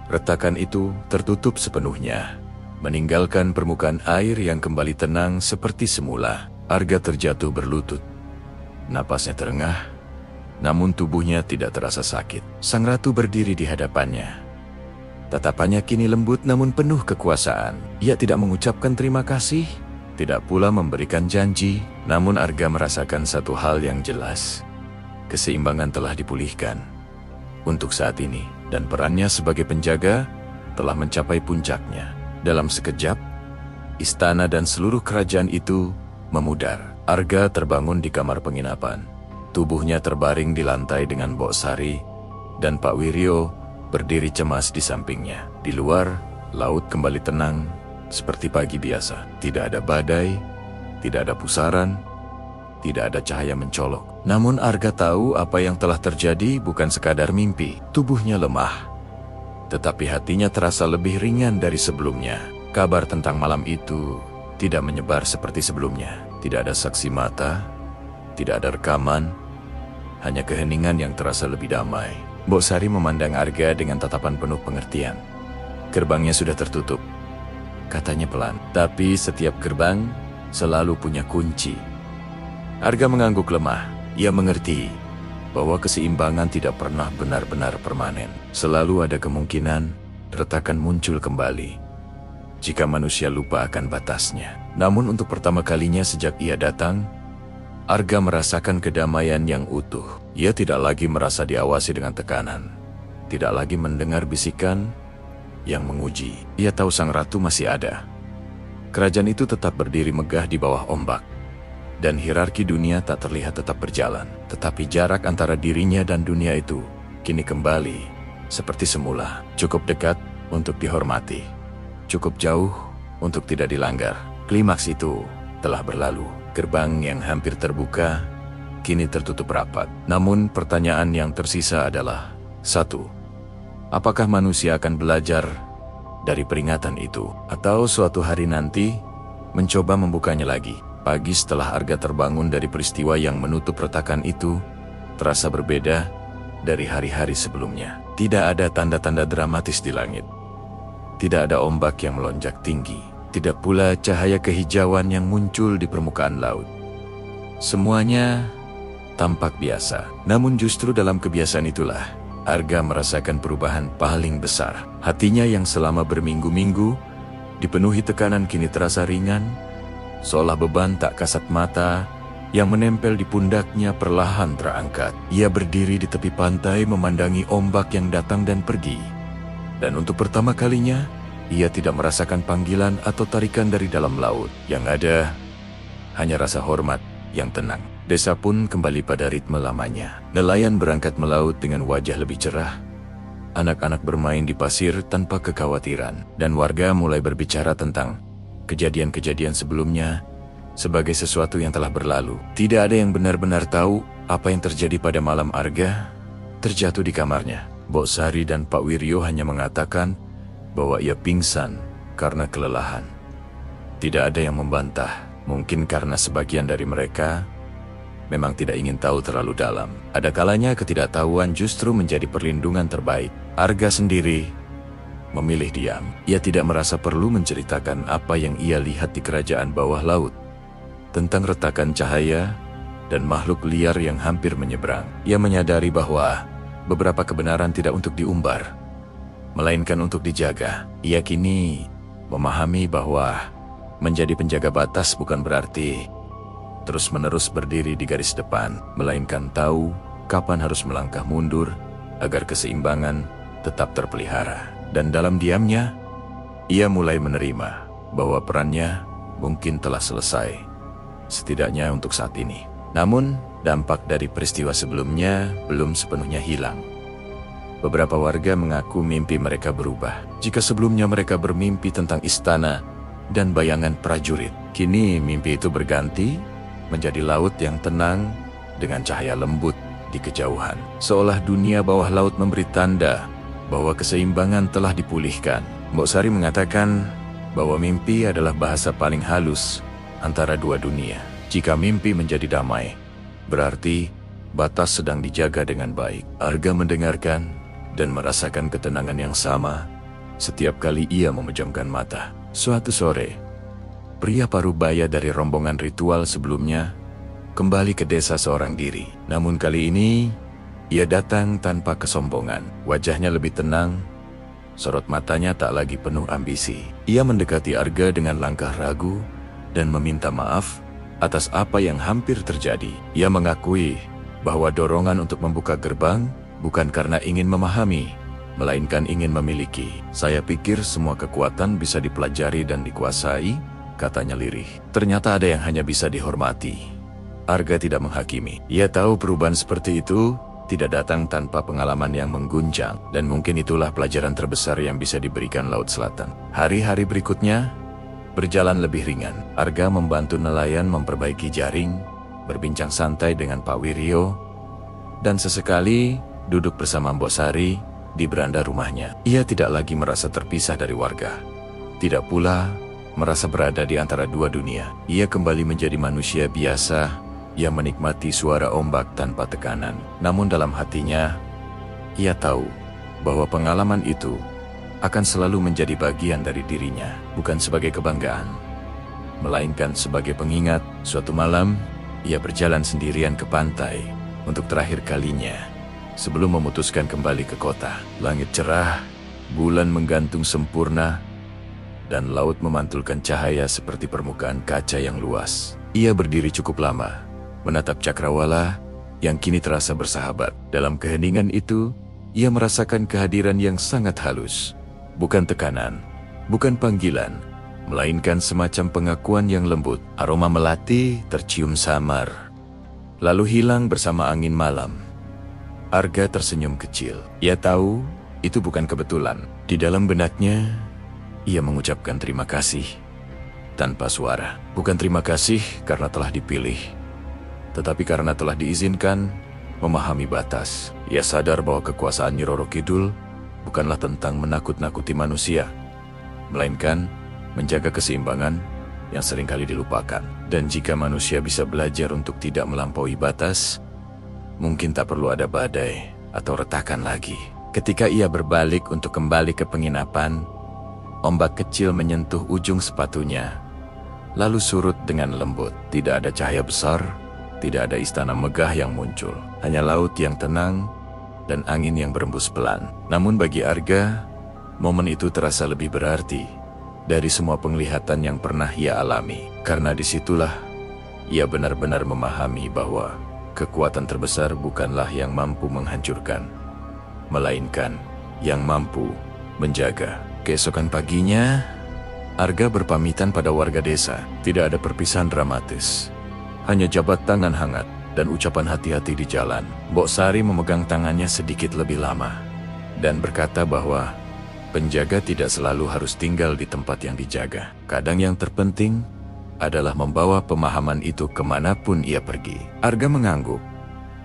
retakan itu tertutup sepenuhnya, meninggalkan permukaan air yang kembali tenang seperti semula. Arga terjatuh berlutut. Napasnya terengah, namun tubuhnya tidak terasa sakit. Sang ratu berdiri di hadapannya. Tatapannya kini lembut namun penuh kekuasaan. Ia tidak mengucapkan terima kasih, tidak pula memberikan janji, namun Arga merasakan satu hal yang jelas. Keseimbangan telah dipulihkan untuk saat ini, dan perannya sebagai penjaga telah mencapai puncaknya. Dalam sekejap, istana dan seluruh kerajaan itu memudar. Arga terbangun di kamar penginapan. Tubuhnya terbaring di lantai dengan Mbok Sari, dan Pak Wiryo berdiri cemas di sampingnya. Di luar, laut kembali tenang seperti pagi biasa. Tidak ada badai, tidak ada pusaran, tidak ada cahaya mencolok. Namun Arga tahu apa yang telah terjadi bukan sekadar mimpi. Tubuhnya lemah, tetapi hatinya terasa lebih ringan dari sebelumnya. Kabar tentang malam itu tidak menyebar seperti sebelumnya. Tidak ada saksi mata, tidak ada rekaman, hanya keheningan yang terasa lebih damai. Mbok Sari memandang Arga dengan tatapan penuh pengertian. Gerbangnya sudah tertutup, katanya pelan. Tapi setiap gerbang selalu punya kunci. Arga mengangguk lemah. Ia mengerti bahwa keseimbangan tidak pernah benar-benar permanen. Selalu ada kemungkinan retakan muncul kembali jika manusia lupa akan batasnya. Namun untuk pertama kalinya sejak ia datang, Arga merasakan kedamaian yang utuh. Ia tidak lagi merasa diawasi dengan tekanan, tidak lagi mendengar bisikan yang menguji. Ia tahu sang ratu masih ada. Kerajaan itu tetap berdiri megah di bawah ombak, dan hierarki dunia tak terlihat tetap berjalan. Tetapi jarak antara dirinya dan dunia itu kini kembali seperti semula. Cukup dekat untuk dihormati, cukup jauh untuk tidak dilanggar. Klimaks itu telah berlalu. Gerbang yang hampir terbuka kini tertutup rapat. Namun pertanyaan yang tersisa adalah, satu, apakah manusia akan belajar dari peringatan itu? Atau suatu hari nanti mencoba membukanya lagi? Pagi setelah Arga terbangun dari peristiwa yang menutup retakan itu terasa berbeda dari hari-hari sebelumnya. Tidak ada tanda-tanda dramatis di langit. Tidak ada ombak yang melonjak tinggi. Tidak pula cahaya kehijauan yang muncul di permukaan laut. Semuanya tampak biasa. Namun justru dalam kebiasaan itulah Arga merasakan perubahan paling besar. Hatinya yang selama berminggu-minggu dipenuhi tekanan kini terasa ringan, seolah beban tak kasat mata yang menempel di pundaknya perlahan terangkat. Ia berdiri di tepi pantai memandangi ombak yang datang dan pergi. Dan untuk pertama kalinya, ia tidak merasakan panggilan atau tarikan dari dalam laut. Yang ada hanya rasa hormat yang tenang. Desa pun kembali pada ritme lamanya. Nelayan berangkat melaut dengan wajah lebih cerah. Anak-anak bermain di pasir tanpa kekhawatiran. Dan warga mulai berbicara tentang kejadian-kejadian sebelumnya sebagai sesuatu yang telah berlalu. Tidak ada yang benar-benar tahu apa yang terjadi pada malam Arga terjatuh di kamarnya. Mbok Sari dan Pak Wiryo hanya mengatakan bahwa ia pingsan karena kelelahan. Tidak ada yang membantah, mungkin karena sebagian dari mereka memang tidak ingin tahu terlalu dalam. Ada kalanya ketidaktahuan justru menjadi perlindungan terbaik. Arga sendiri memilih diam. Ia tidak merasa perlu menceritakan apa yang ia lihat di kerajaan bawah laut, tentang retakan cahaya dan makhluk liar yang hampir menyeberang. Ia menyadari bahwa beberapa kebenaran tidak untuk diumbar, melainkan untuk dijaga. Ia kini memahami bahwa menjadi penjaga batas bukan berarti terus-menerus berdiri di garis depan, melainkan tahu kapan harus melangkah mundur agar keseimbangan tetap terpelihara. Dan dalam diamnya, ia mulai menerima bahwa perannya mungkin telah selesai, setidaknya untuk saat ini. Namun, dampak dari peristiwa sebelumnya belum sepenuhnya hilang. Beberapa warga mengaku mimpi mereka berubah. Jika sebelumnya mereka bermimpi tentang istana dan bayangan prajurit, kini mimpi itu berganti menjadi laut yang tenang dengan cahaya lembut di kejauhan. Seolah dunia bawah laut memberi tanda bahwa keseimbangan telah dipulihkan. Mbok Sari mengatakan bahwa mimpi adalah bahasa paling halus antara dua dunia. Jika mimpi menjadi damai, berarti batas sedang dijaga dengan baik. Arga mendengarkan dan merasakan ketenangan yang sama setiap kali ia memejamkan mata. Suatu sore, pria parubaya dari rombongan ritual sebelumnya kembali ke desa seorang diri. Namun kali ini, ia datang tanpa kesombongan. Wajahnya lebih tenang, sorot matanya tak lagi penuh ambisi. Ia mendekati Arga dengan langkah ragu dan meminta maaf atas apa yang hampir terjadi. Ia mengakui bahwa dorongan untuk membuka gerbang bukan karena ingin memahami, melainkan ingin memiliki. Saya pikir semua kekuatan bisa dipelajari dan dikuasai, katanya lirih. Ternyata ada yang hanya bisa dihormati. Arga tidak menghakimi. Ia tahu perubahan seperti itu tidak datang tanpa pengalaman yang mengguncang, dan mungkin itulah pelajaran terbesar yang bisa diberikan Laut Selatan. Hari-hari berikutnya berjalan lebih ringan. Arga membantu nelayan memperbaiki jaring, berbincang santai dengan Pak Wiryo, dan sesekali duduk bersama Mbok Sari di beranda rumahnya. Ia tidak lagi merasa terpisah dari warga. Tidak pula merasa berada di antara dua dunia. Ia kembali menjadi manusia biasa yang menikmati suara ombak tanpa tekanan. Namun dalam hatinya, ia tahu bahwa pengalaman itu akan selalu menjadi bagian dari dirinya, bukan sebagai kebanggaan, melainkan sebagai pengingat. Suatu malam, ia berjalan sendirian ke pantai untuk terakhir kalinya sebelum memutuskan kembali ke kota. Langit cerah, bulan menggantung sempurna, dan laut memantulkan cahaya seperti permukaan kaca yang luas. Ia berdiri cukup lama, menatap cakrawala yang kini terasa bersahabat. Dalam keheningan itu, ia merasakan kehadiran yang sangat halus. Bukan tekanan, bukan panggilan, melainkan semacam pengakuan yang lembut. Aroma melati tercium samar, lalu hilang bersama angin malam. Arga tersenyum kecil. Ia tahu itu bukan kebetulan. Di dalam benaknya, ia mengucapkan terima kasih tanpa suara. Bukan terima kasih karena telah dipilih, tetapi karena telah diizinkan memahami batas. Ia sadar bahwa kekuasaan Nyi Roro Kidul bukanlah tentang menakut-nakuti manusia, melainkan menjaga keseimbangan yang seringkali dilupakan. Dan jika manusia bisa belajar untuk tidak melampaui batas, mungkin tak perlu ada badai atau retakan lagi. Ketika ia berbalik untuk kembali ke penginapan, ombak kecil menyentuh ujung sepatunya, lalu surut dengan lembut. Tidak ada cahaya besar, tidak ada istana megah yang muncul, hanya laut yang tenang dan angin yang berembus pelan. Namun bagi Arga, momen itu terasa lebih berarti dari semua penglihatan yang pernah ia alami. Karena disitulah ia benar-benar memahami bahwa kekuatan terbesar bukanlah yang mampu menghancurkan, melainkan yang mampu menjaga. Keesokan paginya, Arga berpamitan pada warga desa. Tidak ada perpisahan dramatis, hanya jabat tangan hangat dan ucapan hati-hati di jalan. Mbok Sari memegang tangannya sedikit lebih lama dan berkata bahwa penjaga tidak selalu harus tinggal di tempat yang dijaga. Kadang yang terpenting adalah membawa pemahaman itu kemanapun ia pergi. Arga mengangguk,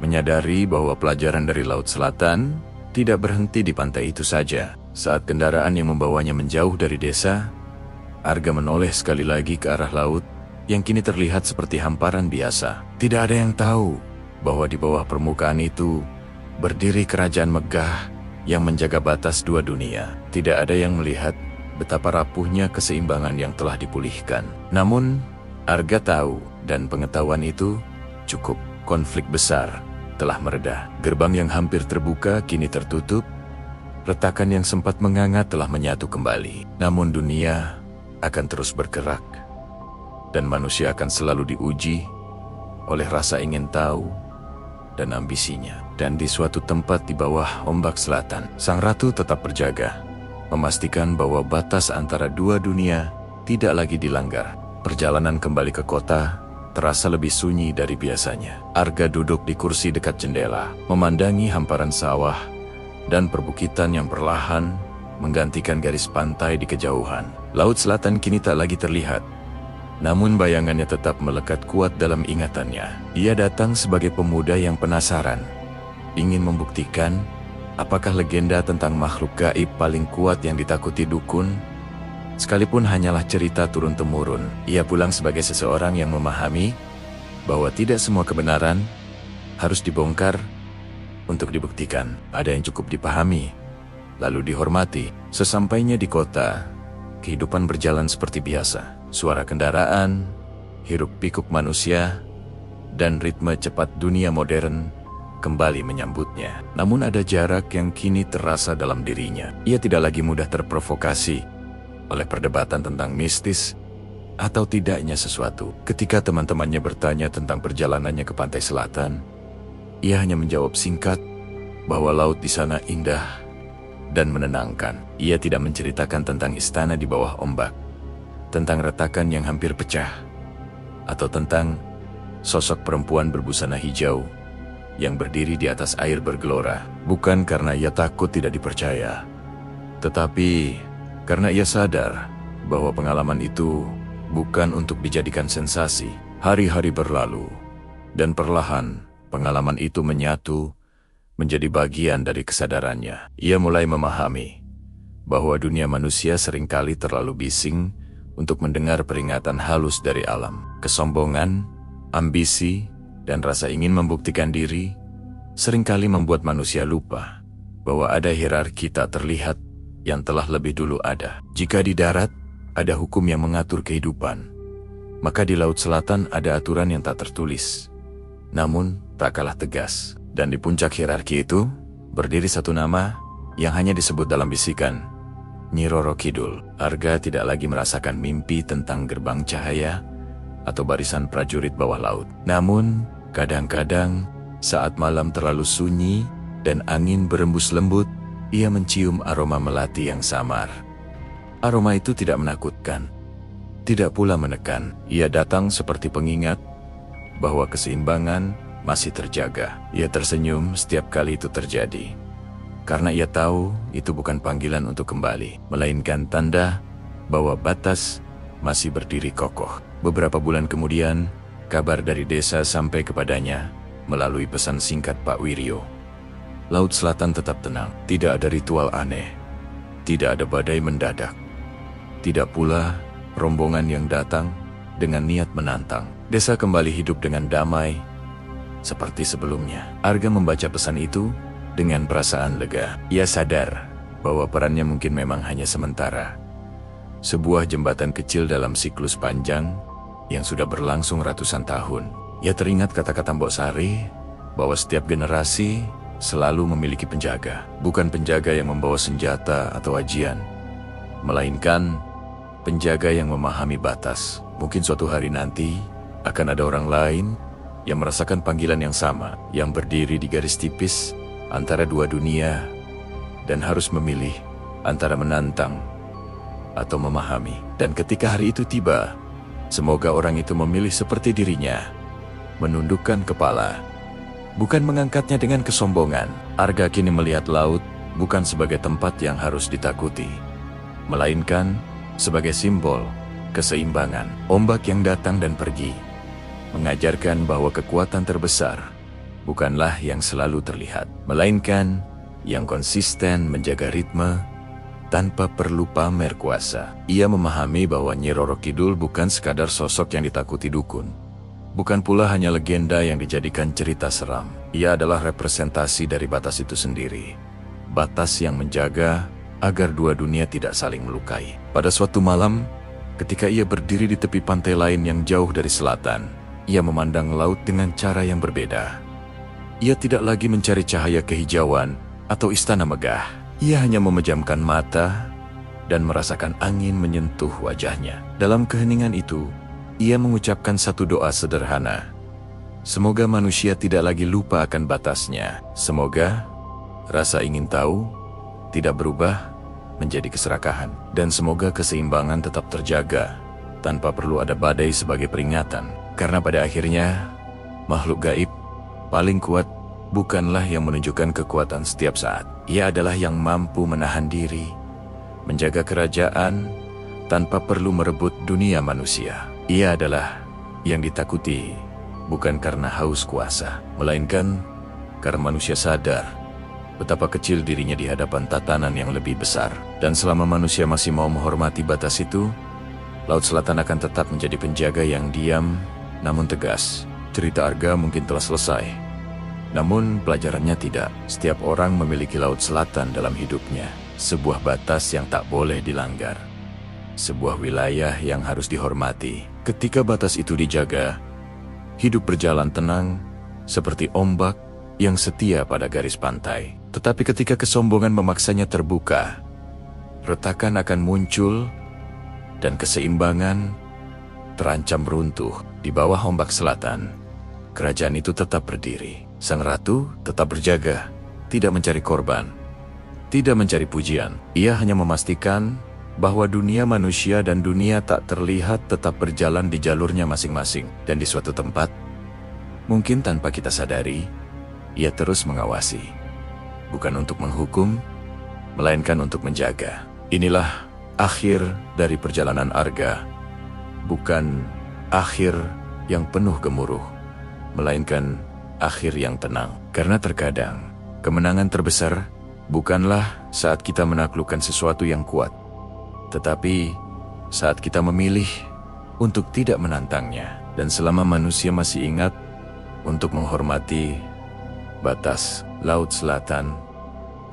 menyadari bahwa pelajaran dari Laut Selatan tidak berhenti di pantai itu saja. Saat kendaraan yang membawanya menjauh dari desa, Arga menoleh sekali lagi ke arah laut yang kini terlihat seperti hamparan biasa. Tidak ada yang tahu bahwa di bawah permukaan itu berdiri kerajaan megah yang menjaga batas dua dunia. Tidak ada yang melihat betapa rapuhnya keseimbangan yang telah dipulihkan. Namun, Arga tahu, dan pengetahuan itu cukup. Konflik besar telah mereda. Gerbang yang hampir terbuka kini tertutup. Retakan yang sempat menganga telah menyatu kembali. Namun dunia akan terus bergerak, dan manusia akan selalu diuji oleh rasa ingin tahu dan ambisinya. dan di suatu tempat di bawah ombak selatan, sang ratu tetap berjaga, memastikan bahwa batas antara dua dunia tidak lagi dilanggar. Perjalanan kembali ke kota terasa lebih sunyi dari biasanya. Arga duduk di kursi dekat jendela, memandangi hamparan sawah dan perbukitan yang perlahan menggantikan garis pantai di kejauhan. Laut selatan kini tak lagi terlihat, namun bayangannya tetap melekat kuat dalam ingatannya. Ia datang sebagai pemuda yang penasaran, ingin membuktikan apakah legenda tentang makhluk gaib paling kuat yang ditakuti dukun, sekalipun hanyalah cerita turun-temurun. Ia pulang sebagai seseorang yang memahami bahwa tidak semua kebenaran harus dibongkar untuk dibuktikan. Ada yang cukup dipahami, lalu dihormati. Sesampainya di kota, kehidupan berjalan seperti biasa. Suara kendaraan, hiruk-pikuk manusia, dan ritme cepat dunia modern kembali menyambutnya. Namun ada jarak yang kini terasa dalam dirinya. Ia tidak lagi mudah terprovokasi oleh perdebatan tentang mistis atau tidaknya sesuatu. Ketika teman-temannya bertanya tentang perjalanannya ke pantai selatan, ia hanya menjawab singkat bahwa laut di sana indah dan menenangkan. Ia tidak menceritakan tentang istana di bawah ombak, tentang retakan yang hampir pecah, atau tentang sosok perempuan berbusana hijau yang berdiri di atas air bergelora. Bukan karena ia takut tidak dipercaya, tetapi karena ia sadar bahwa pengalaman itu bukan untuk dijadikan sensasi. Hari-hari berlalu, dan perlahan pengalaman itu menyatu menjadi bagian dari kesadarannya. Ia mulai memahami bahwa dunia manusia seringkali terlalu bising untuk mendengar peringatan halus dari alam. Kesombongan, ambisi, dan rasa ingin membuktikan diri seringkali membuat manusia lupa bahwa ada hierarki tak terlihat yang telah lebih dulu ada. Jika di darat ada hukum yang mengatur kehidupan, maka di laut selatan ada aturan yang tak tertulis, namun tak kalah tegas. Dan di puncak hierarki itu berdiri satu nama yang hanya disebut dalam bisikan, Nyi Roro Kidul. Arga tidak lagi merasakan mimpi tentang gerbang cahaya atau barisan prajurit bawah laut. Namun, kadang-kadang saat malam terlalu sunyi dan angin berembus lembut, ia mencium aroma melati yang samar. Aroma itu tidak menakutkan, tidak pula menekan. Ia datang seperti pengingat bahwa keseimbangan masih terjaga. Ia tersenyum setiap kali itu terjadi, karena ia tahu itu bukan panggilan untuk kembali, melainkan tanda bahwa batas masih berdiri kokoh. Beberapa bulan kemudian, kabar dari desa sampai kepadanya melalui pesan singkat Pak Wiryo. Laut selatan tetap tenang, tidak ada ritual aneh, tidak ada badai mendadak, tidak pula rombongan yang datang dengan niat menantang. Desa kembali hidup dengan damai, seperti sebelumnya. Arga membaca pesan itu dengan perasaan lega. Ia sadar bahwa perannya mungkin memang hanya sementara, sebuah jembatan kecil dalam siklus panjang yang sudah berlangsung ratusan tahun. Ia teringat kata-kata Mbok Sari bahwa setiap generasi selalu memiliki penjaga. Bukan penjaga yang membawa senjata atau ajian, melainkan penjaga yang memahami batas. Mungkin suatu hari nanti akan ada orang lain yang merasakan panggilan yang sama, yang berdiri di garis tipis antara dua dunia dan harus memilih antara menantang atau memahami. Dan ketika hari itu tiba, semoga orang itu memilih seperti dirinya, menundukkan kepala, bukan mengangkatnya dengan kesombongan. Arga kini melihat laut bukan sebagai tempat yang harus ditakuti, melainkan sebagai simbol keseimbangan. Ombak yang datang dan pergi mengajarkan bahwa kekuatan terbesar bukanlah yang selalu terlihat, melainkan yang konsisten menjaga ritme tanpa perlu pamer kuasa. Ia memahami bahwa Nyi Roro Kidul bukan sekadar sosok yang ditakuti dukun, bukan pula hanya legenda yang dijadikan cerita seram. Ia adalah representasi dari batas itu sendiri, batas yang menjaga agar dua dunia tidak saling melukai. Pada suatu malam, ketika ia berdiri di tepi pantai lain yang jauh dari selatan, ia memandang laut dengan cara yang berbeda. Ia tidak lagi mencari cahaya kehijauan atau istana megah. Ia hanya memejamkan mata dan merasakan angin menyentuh wajahnya. Dalam keheningan itu, ia mengucapkan satu doa sederhana Semoga manusia tidak lagi lupa akan batasnya. Semoga rasa ingin tahu tidak berubah menjadi keserakahan. Dan semoga keseimbangan tetap terjaga tanpa perlu ada badai sebagai peringatan. Karena pada akhirnya, makhluk gaib paling kuat bukanlah yang menunjukkan kekuatan setiap saat. Ia adalah yang mampu menahan diri, menjaga kerajaan tanpa perlu merebut dunia manusia. Ia adalah yang ditakuti bukan karena haus kuasa, melainkan karena manusia sadar betapa kecil dirinya di hadapan tatanan yang lebih besar. Dan selama manusia masih mau menghormati batas itu, Laut Selatan akan tetap menjadi penjaga yang diam namun tegas. Cerita Arga mungkin telah selesai, namun pelajarannya tidak. Setiap orang memiliki Laut Selatan dalam hidupnya, sebuah batas yang tak boleh dilanggar, sebuah wilayah yang harus dihormati. Ketika batas itu dijaga, hidup berjalan tenang seperti ombak yang setia pada garis pantai. Tetapi ketika kesombongan memaksanya terbuka, retakan akan muncul dan keseimbangan terancam runtuh. Di bawah ombak selatan, kerajaan itu tetap berdiri. Sang ratu tetap berjaga, tidak mencari korban, tidak mencari pujian. Ia hanya memastikan bahwa dunia manusia dan dunia tak terlihat tetap berjalan di jalurnya masing-masing. Dan di suatu tempat, mungkin tanpa kita sadari, ia terus mengawasi. Bukan untuk menghukum, melainkan untuk menjaga. Inilah akhir dari perjalanan Arga. Bukan akhir yang penuh gemuruh, melainkan akhir yang tenang. Karena terkadang, kemenangan terbesar bukanlah saat kita menaklukkan sesuatu yang kuat, tetapi saat kita memilih untuk tidak menantangnya. Dan selama manusia masih ingat untuk menghormati batas, Laut Selatan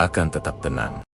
akan tetap tenang.